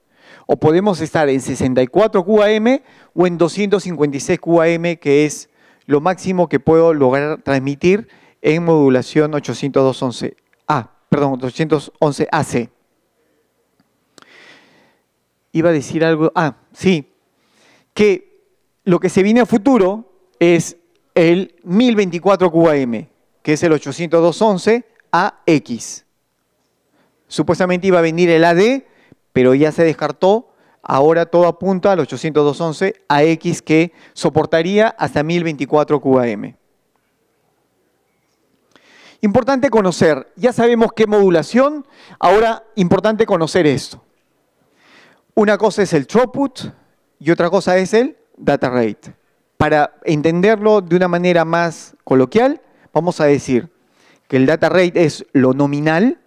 O podemos estar en 64 QAM o en 256 QAM, que es lo máximo que puedo lograr transmitir en modulación 802.11a, perdón, 802.11ac. Iba a decir algo, sí, que lo que se viene a futuro es el 1024 QAM, que es el 802.11ax. Supuestamente iba a venir el AD, pero ya se descartó. Ahora todo apunta al 802.11ax, que soportaría hasta 1024 QAM. Importante conocer, ya sabemos qué modulación, ahora importante conocer esto. Una cosa es el throughput y otra cosa es el data rate. Para entenderlo de una manera más coloquial, vamos a decir que el data rate es lo nominal,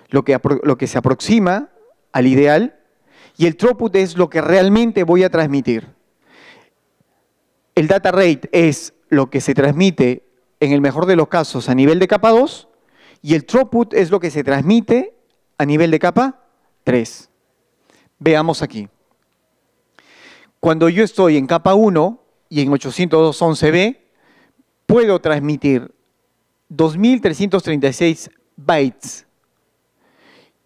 lo que se aproxima al ideal, y el throughput es lo que realmente voy a transmitir. El data rate es lo que se transmite en el mejor de los casos a nivel de capa 2, y el throughput es lo que se transmite a nivel de capa 3. Veamos aquí. Cuando yo estoy en capa 1 y en 802.11b, puedo transmitir 2.336 bytes.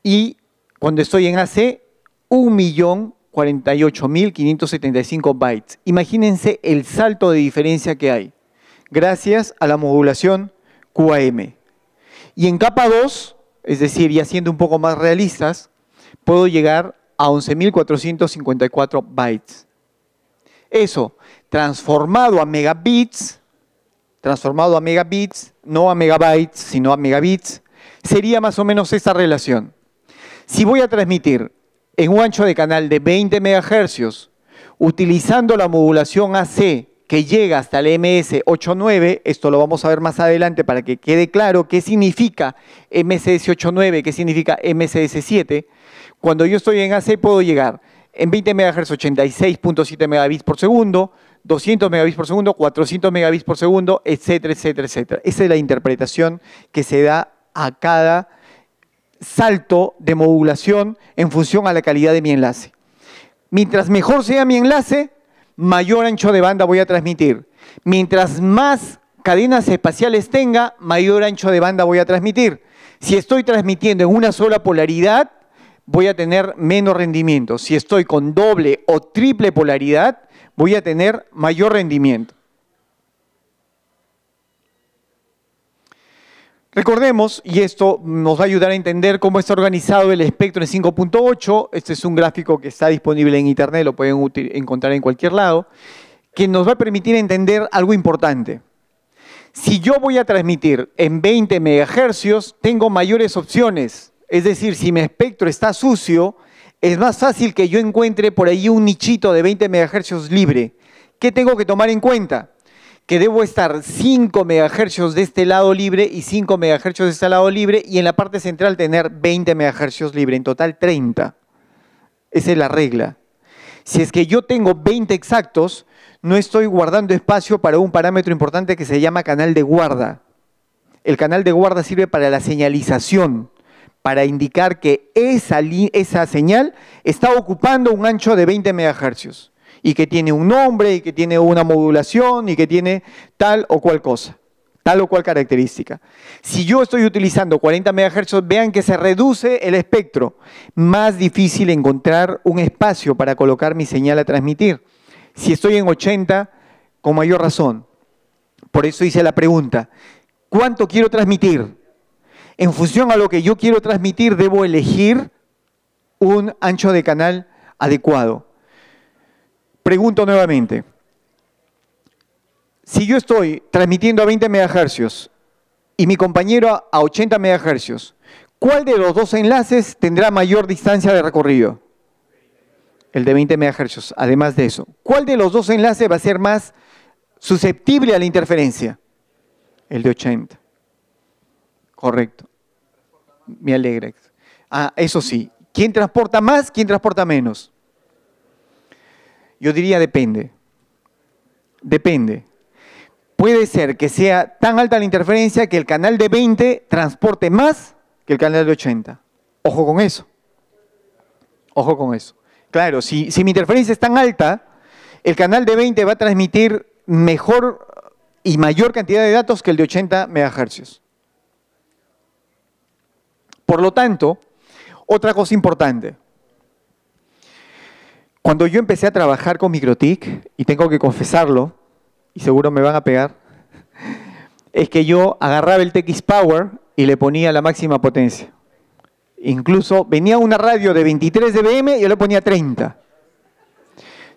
Y cuando estoy en AC, 1.048.575 bytes. Imagínense el salto de diferencia que hay, gracias a la modulación QAM. Y en capa 2, es decir, ya siendo un poco más realistas, puedo llegar a 11.454 bytes. Eso, transformado a megabits, no a megabytes, sino a megabits, sería más o menos esta relación. Si voy a transmitir en un ancho de canal de 20 MHz, utilizando la modulación AC que llega hasta el MS89, esto lo vamos a ver más adelante para que quede claro qué significa MSS89, qué significa MSS7. Cuando yo estoy en AC puedo llegar en 20 MHz 86.7 megabits por segundo, 200 megabits por segundo, 400 megabits por segundo, etcétera, etcétera, etcétera. Esa es la interpretación que se da a cada salto de modulación en función a la calidad de mi enlace. Mientras mejor sea mi enlace, mayor ancho de banda voy a transmitir. Mientras más cadenas espaciales tenga, mayor ancho de banda voy a transmitir. Si estoy transmitiendo en una sola polaridad, voy a tener menos rendimiento. Si estoy con doble o triple polaridad, voy a tener mayor rendimiento. Recordemos, y esto nos va a ayudar a entender cómo está organizado el espectro en 5.8. Este es un gráfico que está disponible en internet, lo pueden encontrar en cualquier lado, que nos va a permitir entender algo importante. Si yo voy a transmitir en 20 MHz, tengo mayores opciones. Es decir, si mi espectro está sucio, es más fácil que yo encuentre por ahí un nichito de 20 MHz libre. ¿Qué tengo que tomar en cuenta? Que debo estar 5 MHz de este lado libre y 5 MHz de este lado libre, y en la parte central tener 20 MHz libre, en total 30. Esa es la regla. Si es que yo tengo 20 exactos, no estoy guardando espacio para un parámetro importante que se llama canal de guarda. El canal de guarda sirve para la señalización, para indicar que esa señal está ocupando un ancho de 20 MHz. Y que tiene un nombre, y que tiene una modulación, y que tiene tal o cual cosa, tal o cual característica. Si yo estoy utilizando 40 MHz, vean que se reduce el espectro. Más difícil encontrar un espacio para colocar mi señal a transmitir. Si estoy en 80, con mayor razón. Por eso hice la pregunta, ¿cuánto quiero transmitir? En función a lo que yo quiero transmitir, debo elegir un ancho de canal adecuado. Pregunto nuevamente, si yo estoy transmitiendo a 20 MHz y mi compañero a 80 MHz, ¿cuál de los dos enlaces tendrá mayor distancia de recorrido? El de 20 MHz. Además de eso, ¿cuál de los dos enlaces va a ser más susceptible a la interferencia? El de 80. Correcto. Me alegra. Eso sí. ¿Quién transporta más? ¿Quién transporta menos? Yo diría depende. Depende. Puede ser que sea tan alta la interferencia que el canal de 20 transporte más que el canal de 80. Ojo con eso. Ojo con eso. Claro, si mi interferencia es tan alta, el canal de 20 va a transmitir mejor y mayor cantidad de datos que el de 80 MHz. Por lo tanto, otra cosa importante. Cuando yo empecé a trabajar con MikroTik, y tengo que confesarlo, y seguro me van a pegar, es que yo agarraba el TX Power y le ponía la máxima potencia. Incluso venía una radio de 23 dBm y yo le ponía 30.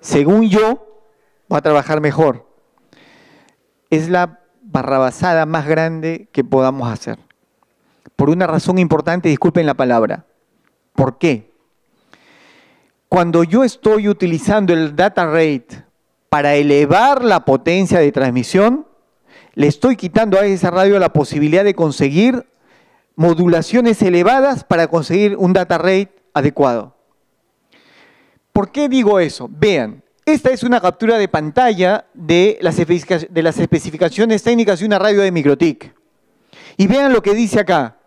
Según yo, va a trabajar mejor. Es la barrabasada más grande que podamos hacer. Por una razón importante, disculpen la palabra. ¿Por qué? Cuando yo estoy utilizando el data rate para elevar la potencia de transmisión, le estoy quitando a esa radio la posibilidad de conseguir modulaciones elevadas para conseguir un data rate adecuado. ¿Por qué digo eso? Vean, esta es una captura de pantalla de las especificaciones técnicas de una radio de MikroTik. Y vean lo que dice acá.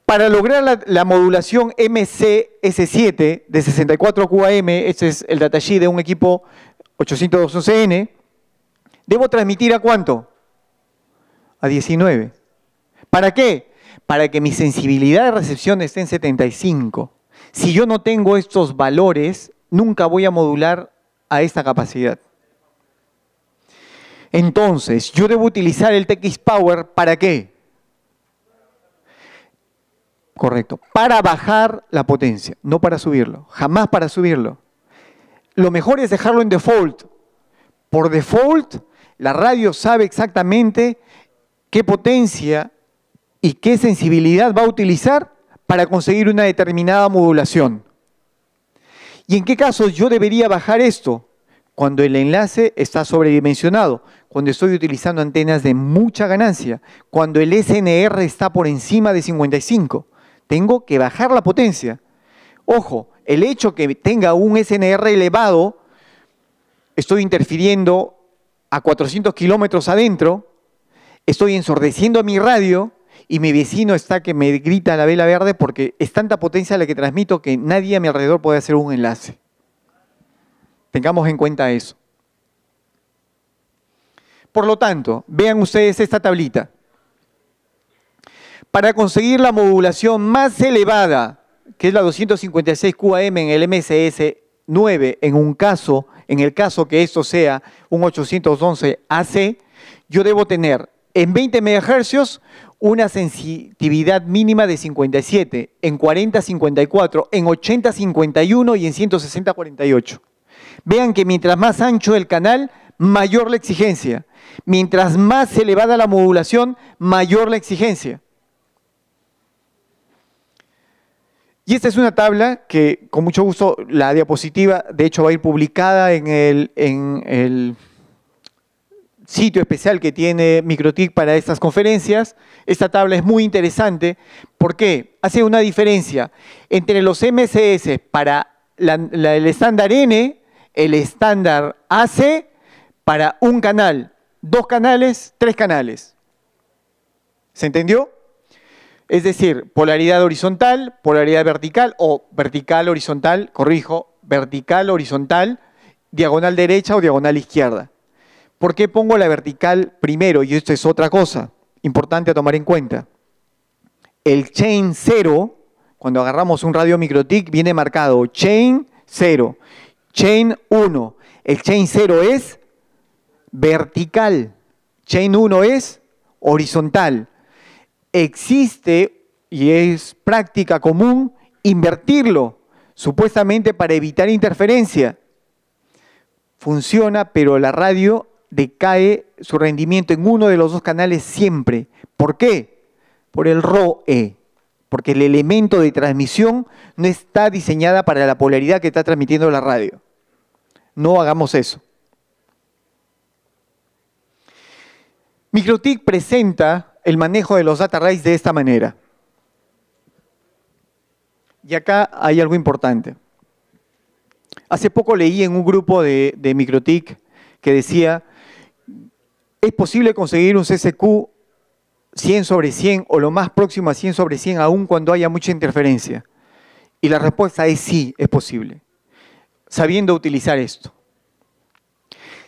Para lograr la modulación MCS7 de 64 QAM, este es el datasheet de un equipo 802.11n, debo transmitir ¿a cuánto? A 19. ¿Para qué? Para que mi sensibilidad de recepción esté en 75. Si yo no tengo estos valores, nunca voy a modular a esta capacidad. Entonces, yo debo utilizar el TX Power ¿para qué? Correcto, para bajar la potencia, no para subirlo, jamás para subirlo. Lo mejor es dejarlo en default, Por default, la radio sabe exactamente qué potencia y qué sensibilidad va a utilizar para conseguir una determinada modulación. ¿Y en qué casos yo debería bajar esto? Cuando el enlace está sobredimensionado, cuando estoy utilizando antenas de mucha ganancia, cuando el SNR está por encima de 55. Tengo que bajar la potencia. Ojo, el hecho que tenga un SNR elevado, estoy interfiriendo a 400 kilómetros adentro, estoy ensordeciendo mi radio y mi vecino está que me grita la vela verde porque es tanta potencia la que transmito que nadie a mi alrededor puede hacer un enlace. Tengamos en cuenta eso. Por lo tanto, vean ustedes esta tablita. Para conseguir la modulación más elevada, que es la 256 QAM en el MSS 9, en el caso que esto sea un 811 AC, yo debo tener en 20 MHz una sensitividad mínima de 57, en 40 54, en 80 51 y en 160 48. Vean que mientras más ancho el canal, mayor la exigencia. Mientras más elevada la modulación, mayor la exigencia. Y esta es una tabla que, con mucho gusto, la diapositiva, de hecho, va a ir publicada en el sitio especial que tiene MikroTik para estas conferencias. Esta tabla es muy interesante. ¿Por qué? Hace una diferencia entre los MSS para el estándar N, el estándar AC, para un canal, 2 canales, 3 canales. ¿Se entendió? Es decir, polaridad horizontal, polaridad vertical o vertical horizontal, corrijo, vertical horizontal, diagonal derecha o diagonal izquierda. ¿Por qué pongo la vertical primero? Y esto es otra cosa importante a tomar en cuenta. El chain 0, cuando agarramos un radio MikroTik, viene marcado chain 0, chain 1. El chain 0 es vertical, chain 1 es horizontal. Existe, y es práctica común, invertirlo, supuestamente para evitar interferencia. Funciona, pero la radio decae su rendimiento en uno de los 2 canales siempre. ¿Por qué? Por el ROE, porque el elemento de transmisión no está diseñada para la polaridad que está transmitiendo la radio. No hagamos eso. MikroTik presenta el manejo de los data rates de esta manera. Y acá hay algo importante. Hace poco leí en un grupo de MikroTik que decía, ¿es posible conseguir un CCQ 100/100 o lo más próximo a 100/100 aún cuando haya mucha interferencia? Y la respuesta es sí, es posible, sabiendo utilizar esto.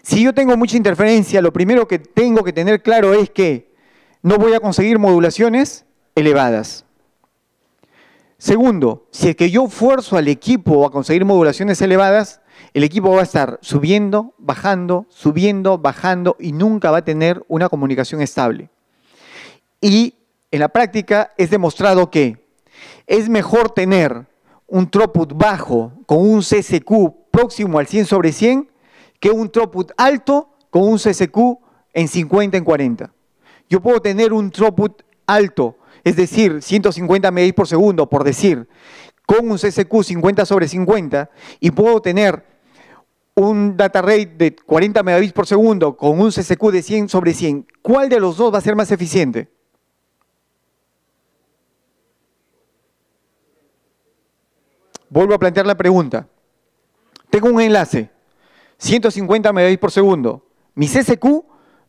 Si yo tengo mucha interferencia, lo primero que tengo que tener claro es que no voy a conseguir modulaciones elevadas. Segundo, si es que yo fuerzo al equipo a conseguir modulaciones elevadas, el equipo va a estar subiendo, bajando y nunca va a tener una comunicación estable. Y en la práctica es demostrado que es mejor tener un throughput bajo con un CCQ próximo al 100/100 que un throughput alto con un CCQ en 50 en 40. Yo puedo tener un throughput alto, es decir, 150 megabits por segundo, por decir, con un CCQ 50/50, y puedo tener un data rate de 40 megabits por segundo con un CCQ de 100/100. ¿Cuál de los dos va a ser más eficiente? Vuelvo a plantear la pregunta. Tengo un enlace, 150 megabits por segundo. Mi CCQ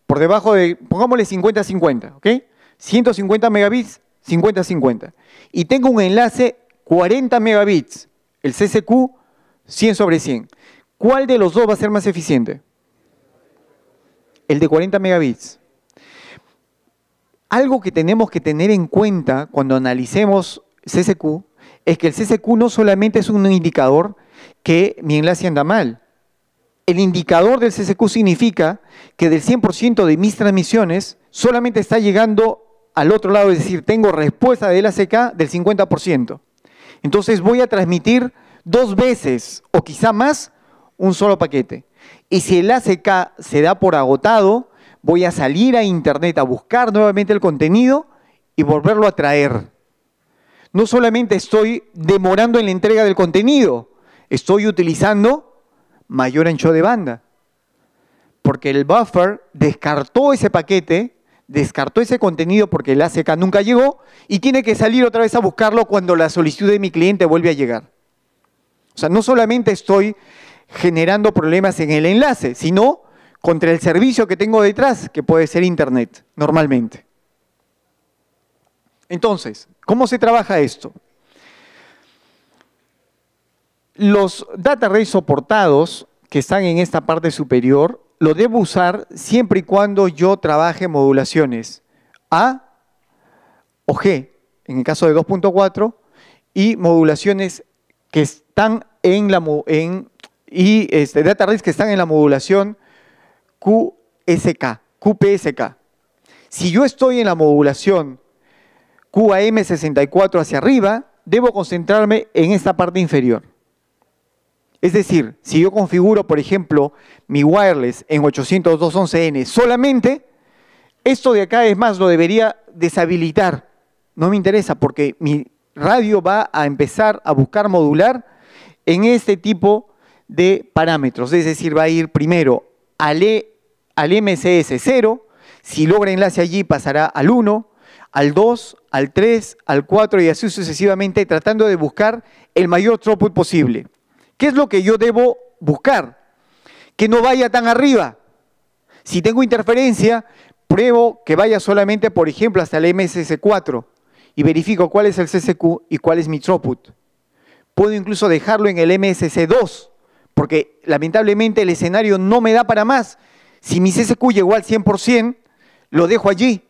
por debajo de, pongámosle 50/50, ¿ok? 150 megabits, 50/50. Y tengo un enlace 40 megabits, el CCQ 100/100. ¿Cuál de los dos va a ser más eficiente? El de 40 megabits. Algo que tenemos que tener en cuenta cuando analicemos CCQ es que el CCQ no solamente es un indicador que mi enlace anda mal. El indicador del CCQ significa que del 100% de mis transmisiones solamente está llegando al otro lado, es decir, tengo respuesta del ACK del 50%. Entonces voy a transmitir 2 veces o quizá más un solo paquete. Y si el ACK se da por agotado, voy a salir a internet a buscar nuevamente el contenido y volverlo a traer. No solamente estoy demorando en la entrega del contenido, estoy utilizando mayor ancho de banda. Porque el buffer descartó ese paquete, descartó ese contenido porque el ACK nunca llegó y tiene que salir otra vez a buscarlo cuando la solicitud de mi cliente vuelve a llegar. O sea, no solamente estoy generando problemas en el enlace, sino contra el servicio que tengo detrás, que puede ser Internet, normalmente. Entonces, ¿cómo se trabaja esto? Los data arrays soportados que están en esta parte superior, lo debo usar siempre y cuando yo trabaje modulaciones A o G, en el caso de 2.4, y modulaciones que están en la data arrays que están en la modulación QPSK. Si yo estoy en la modulación QAM64 hacia arriba, debo concentrarme en esta parte inferior. Es decir, si yo configuro, por ejemplo, mi wireless en 802.11n solamente, esto de acá, es más, lo debería deshabilitar. No me interesa porque mi radio va a empezar a buscar modular en este tipo de parámetros. Es decir, va a ir primero al MCS 0, si logra enlace allí pasará al 1, al 2, al 3, al 4 y así sucesivamente, tratando de buscar el mayor throughput posible. ¿Qué es lo que yo debo buscar? Que no vaya tan arriba. Si tengo interferencia, pruebo que vaya solamente, por ejemplo, hasta el MSS 4 y verifico cuál es el CCQ y cuál es mi throughput. Puedo incluso dejarlo en el MSS 2, porque lamentablemente el escenario no me da para más. Si mi CCQ llegó al 100%, lo dejo allí,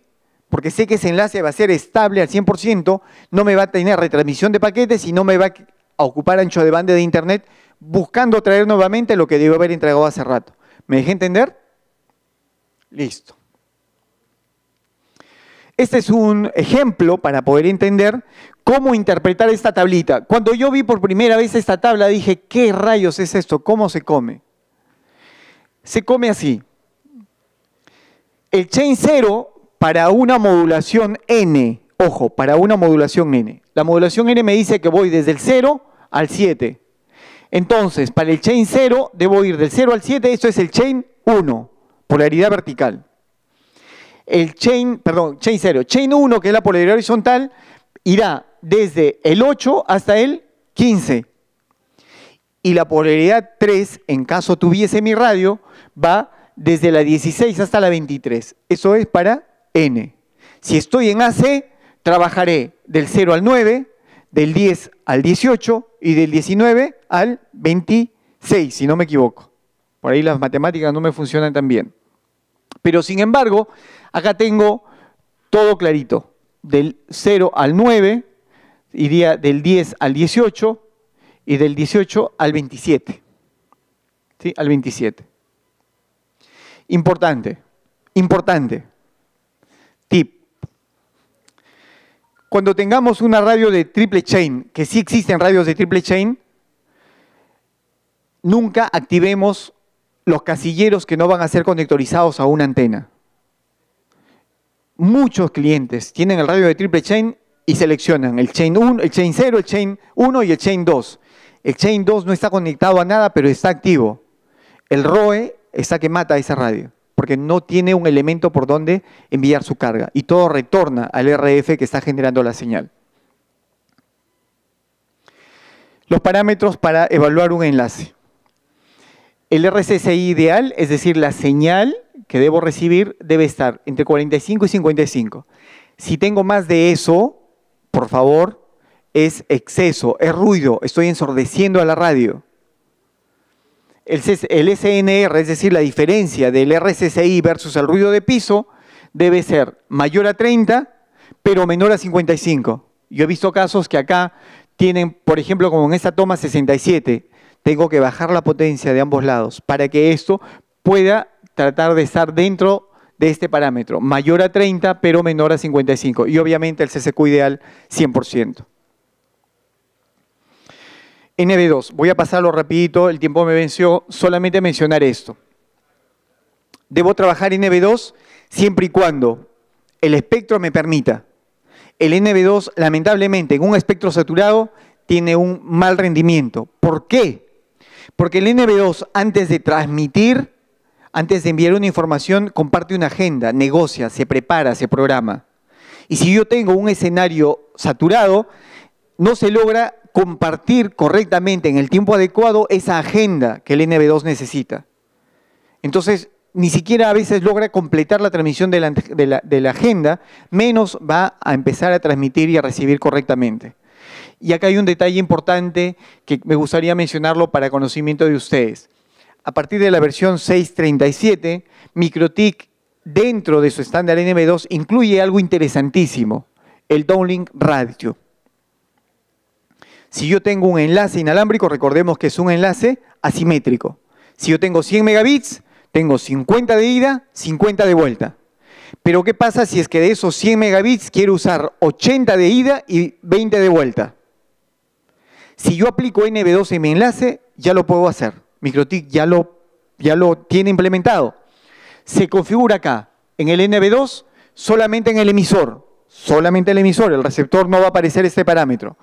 porque sé que ese enlace va a ser estable al 100%, no me va a tener retransmisión de paquetes y no me va a ocupar ancho de banda de internet buscando traer nuevamente lo que debo haber entregado hace rato. ¿Me dejé entender? Listo. Este es un ejemplo para poder entender cómo interpretar esta tablita. Cuando yo vi por primera vez esta tabla dije, ¿qué rayos es esto? ¿Cómo se come? Se come así. El chain 0 para una modulación N. Ojo, para una modulación N. La modulación N me dice que voy desde el 0 al 7. Entonces, para el chain 0 debo ir del 0 al 7. Esto es el chain 1, polaridad vertical. El chain 0. Chain 1, que es la polaridad horizontal, irá desde el 8 hasta el 15. Y la polaridad 3, en caso tuviese mi radio, va desde la 16 hasta la 23. Eso es para N. Si estoy en AC, trabajaré del 0 al 9, del 10 al 18 y del 19 al 26, si no me equivoco. Por ahí las matemáticas no me funcionan tan bien. Pero sin embargo, acá tengo todo clarito. Del 0 al 9, iría del 10 al 18 y del 18 al 27. ¿Sí? Al 27. Importante, importante. Tip. Cuando tengamos una radio de triple chain, que sí existen radios de triple chain, nunca activemos los casilleros que no van a ser conectorizados a una antena. Muchos clientes tienen el radio de triple chain y seleccionan el chain 1, el chain 0, el chain 1 y el chain 2. El chain 2 no está conectado a nada, pero está activo. El ROE está que mata a esa radio, porque no tiene un elemento por donde enviar su carga y todo retorna al RF que está generando la señal. Los parámetros para evaluar un enlace. El RSSI ideal, es decir, la señal que debo recibir, debe estar entre 45 y 55. Si tengo más de eso, por favor, es exceso, es ruido, estoy ensordeciendo a la radio. El SNR, es decir, la diferencia del RSSI versus el ruido de piso, debe ser mayor a 30, pero menor a 55. Yo he visto casos que acá tienen, por ejemplo, como en esta toma 67, tengo que bajar la potencia de ambos lados para que esto pueda tratar de estar dentro de este parámetro, mayor a 30, pero menor a 55. Y obviamente el CCQ ideal, 100%. NB2, voy a pasarlo rapidito, el tiempo me venció, solamente mencionar esto. Debo trabajar NB2 siempre y cuando el espectro me permita. El NB2, lamentablemente, en un espectro saturado, tiene un mal rendimiento. ¿Por qué? Porque el NB2, antes de transmitir, antes de enviar una información, comparte una agenda, negocia, se prepara, se programa. Y si yo tengo un escenario saturado, no se logra compartir correctamente en el tiempo adecuado esa agenda que el NB2 necesita. Entonces, ni siquiera a veces logra completar la transmisión de la agenda, menos va a empezar a transmitir y a recibir correctamente. Y acá hay un detalle importante que me gustaría mencionarlo para conocimiento de ustedes. A partir de la versión 6.37, MikroTik, dentro de su estándar NB2, incluye algo interesantísimo, el downlink radio. Si yo tengo un enlace inalámbrico, recordemos que es un enlace asimétrico. Si yo tengo 100 megabits, tengo 50 de ida, 50 de vuelta. Pero ¿qué pasa si es que de esos 100 megabits quiero usar 80 de ida y 20 de vuelta? Si yo aplico NB2 en mi enlace, ya lo puedo hacer. MikroTik ya lo tiene implementado. Se configura acá, en el NB2, solamente en el emisor. Solamente el emisor, el receptor no va a aparecer este parámetro.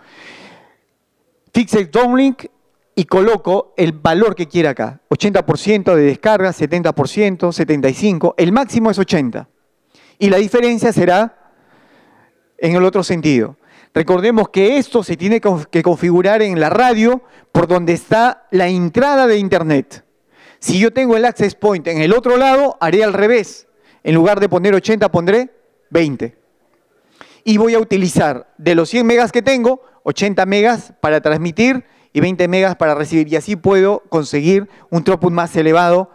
Fixed downlink y coloco el valor que quiera acá. 80% de descarga, 70%, 75%, el máximo es 80%. Y la diferencia será en el otro sentido. Recordemos que esto se tiene que configurar en la radio por donde está la entrada de Internet. Si yo tengo el access point en el otro lado, haré al revés. En lugar de poner 80, pondré 20. Y voy a utilizar de los 100 megas que tengo, 80 megas para transmitir y 20 megas para recibir. Y así puedo conseguir un throughput más elevado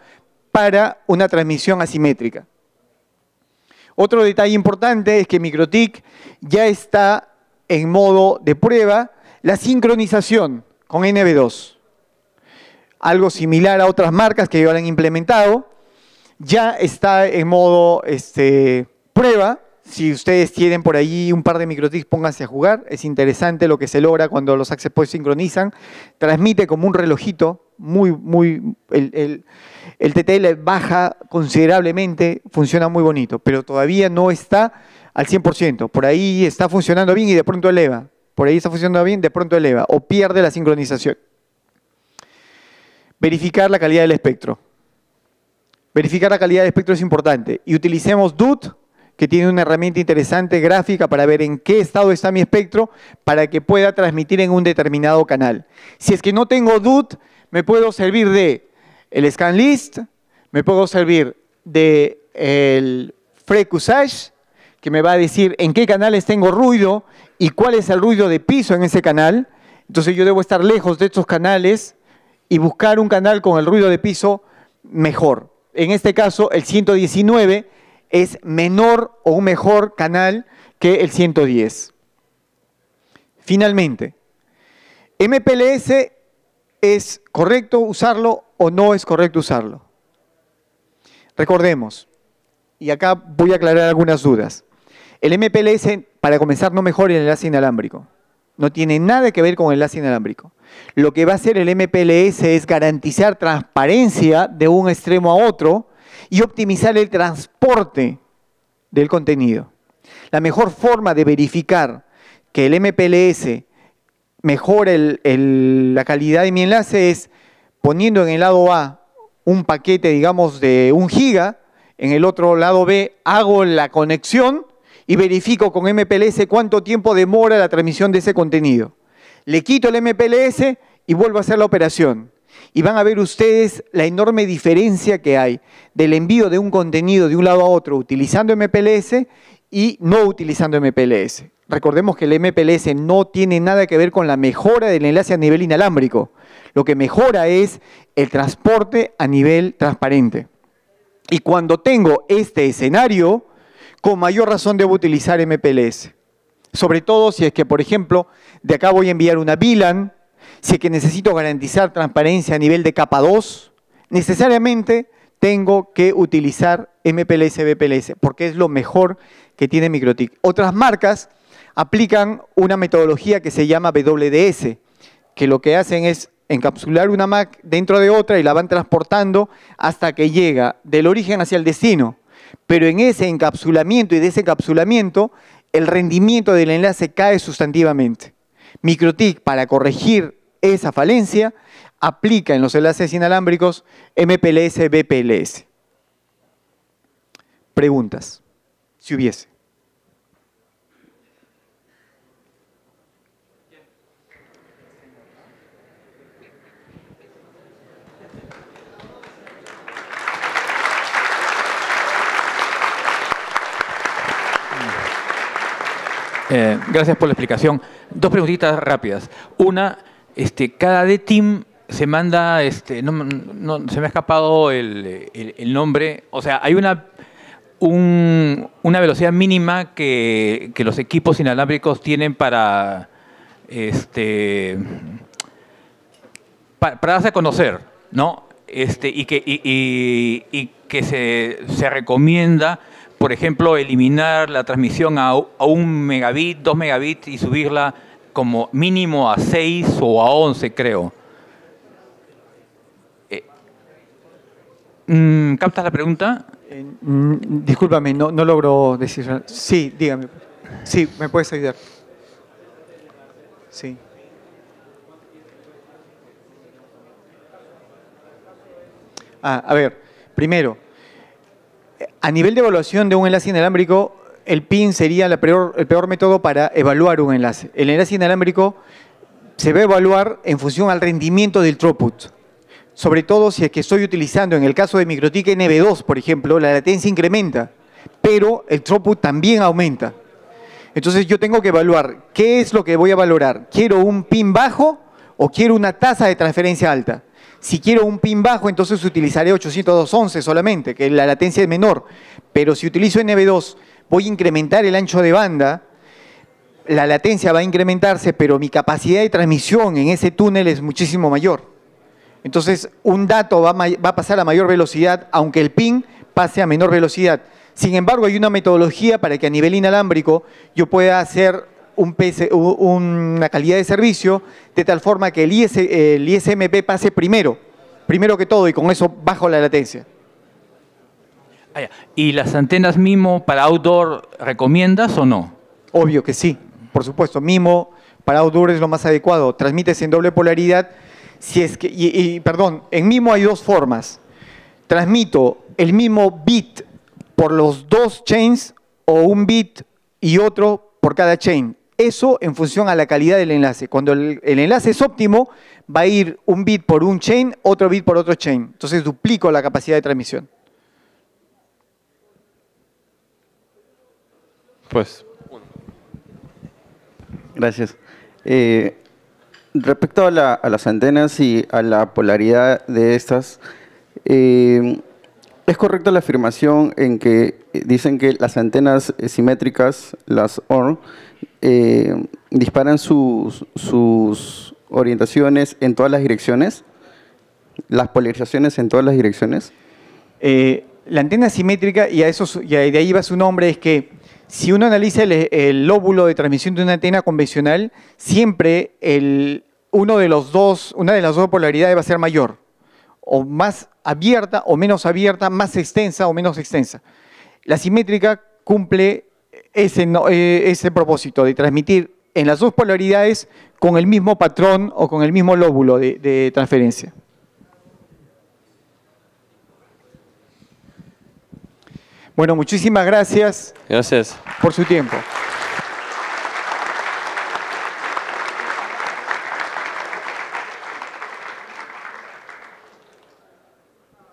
para una transmisión asimétrica. Otro detalle importante es que MikroTik ya está en modo de prueba la sincronización con NB2. Algo similar a otras marcas que ya lo han implementado. Ya está en modo prueba. Si ustedes tienen por allí un par de MikroTik, pónganse a jugar. Es interesante lo que se logra cuando los access points sincronizan. Transmite como un relojito. El TTL baja considerablemente, funciona muy bonito, pero todavía no está al 100%. Por ahí está funcionando bien y de pronto eleva. Por ahí está funcionando bien, de pronto eleva o pierde la sincronización. Verificar la calidad del espectro. Verificar la calidad del espectro es importante. Y utilicemos DUT, que tiene una herramienta interesante gráfica para ver en qué estado está mi espectro para que pueda transmitir en un determinado canal. Si es que no tengo DUT, me puedo servir de el ScanList, me puedo servir de el Frequency, que me va a decir en qué canales tengo ruido y cuál es el ruido de piso en ese canal. Entonces yo debo estar lejos de estos canales y buscar un canal con el ruido de piso mejor. En este caso, el 119 es menor o un mejor canal que el 110. Finalmente, MPLS, ¿es correcto usarlo o no es correcto usarlo? Recordemos, y acá voy a aclarar algunas dudas. El MPLS, para comenzar, no mejora el enlace inalámbrico. No tiene nada que ver con el enlace inalámbrico. Lo que va a hacer el MPLS es garantizar transparencia de un extremo a otro y optimizar el transporte del contenido. La mejor forma de verificar que el MPLS mejora la calidad de mi enlace es poniendo en el lado A un paquete, digamos, de 1 giga, en el otro lado B hago la conexión y verifico con MPLS cuánto tiempo demora la transmisión de ese contenido. Le quito el MPLS y vuelvo a hacer la operación. Y van a ver ustedes la enorme diferencia que hay del envío de un contenido de un lado a otro utilizando MPLS y no utilizando MPLS. Recordemos que el MPLS no tiene nada que ver con la mejora del enlace a nivel inalámbrico. Lo que mejora es el transporte a nivel transparente. Y cuando tengo este escenario, con mayor razón debo utilizar MPLS. Sobre todo si es que, por ejemplo, de acá voy a enviar una VLAN, si es que necesito garantizar transparencia a nivel de capa 2, necesariamente tengo que utilizar MPLS, VPLS, porque es lo mejor que tiene MikroTik. Otras marcas aplican una metodología que se llama WDS, que lo que hacen es encapsular una MAC dentro de otra y la van transportando hasta que llega del origen hacia el destino. Pero en ese encapsulamiento y desencapsulamiento, el rendimiento del enlace cae sustantivamente. MikroTik, para corregir esa falencia, aplica en los enlaces inalámbricos MPLS, BPLS. Preguntas, si hubiese. Gracias por la explicación. Dos preguntitas rápidas. Una, cada D-Team se manda, se me ha escapado el nombre, o sea, hay una velocidad mínima que los equipos inalámbricos tienen para darse a conocer, ¿no? Y que se recomienda, por ejemplo, eliminar la transmisión a 1 megabit, 2 megabits y subirla como mínimo a 6 o a 11, creo. ¿Captas la pregunta? Discúlpame, no logro decir. Sí, dígame. Sí, me puedes ayudar. Sí. A ver, primero, a nivel de evaluación de un enlace inalámbrico, el PIN sería el peor método para evaluar un enlace. El enlace inalámbrico se va a evaluar en función al rendimiento del throughput. Sobre todo si es que estoy utilizando, en el caso de MikroTik NB2, por ejemplo, la latencia incrementa, pero el throughput también aumenta. Entonces yo tengo que evaluar qué es lo que voy a valorar. ¿Quiero un PIN bajo o quiero una tasa de transferencia alta? Si quiero un PIN bajo, entonces utilizaré 802.11 solamente, que la latencia es menor. Pero si utilizo NB2, voy a incrementar el ancho de banda, la latencia va a incrementarse, pero mi capacidad de transmisión en ese túnel es muchísimo mayor. Entonces, un dato va a pasar a mayor velocidad, aunque el PIN pase a menor velocidad. Sin embargo, hay una metodología para que a nivel inalámbrico yo pueda hacer una calidad de servicio de tal forma que el ISMP pase primero que todo, y con eso bajo la latencia. ¿Y las antenas MIMO para outdoor recomiendas o no? Obvio que sí, por supuesto. MIMO para outdoor es lo más adecuado. Transmites en doble polaridad. Si es que, perdón, en MIMO hay dos formas. Transmito el mismo bit por los dos chains o un bit y otro por cada chain. Eso en función a la calidad del enlace. Cuando el enlace es óptimo, va a ir un bit por un chain, otro bit por otro chain. Entonces duplico la capacidad de transmisión. Pues, gracias. Respecto a las antenas y a la polaridad de estas, ¿es correcta la afirmación en que dicen que las antenas simétricas, las OR, disparan sus orientaciones en todas las direcciones? ¿Las polarizaciones en todas las direcciones? La antena simétrica, y de ahí va su nombre, es que si uno analiza el lóbulo de transmisión de una antena convencional, siempre una de las dos polaridades va a ser mayor, o más abierta o menos abierta, más extensa o menos extensa. La simétrica cumple ese propósito de transmitir en las dos polaridades con el mismo patrón o con el mismo lóbulo de transferencia. Bueno, muchísimas gracias. Gracias Por su tiempo.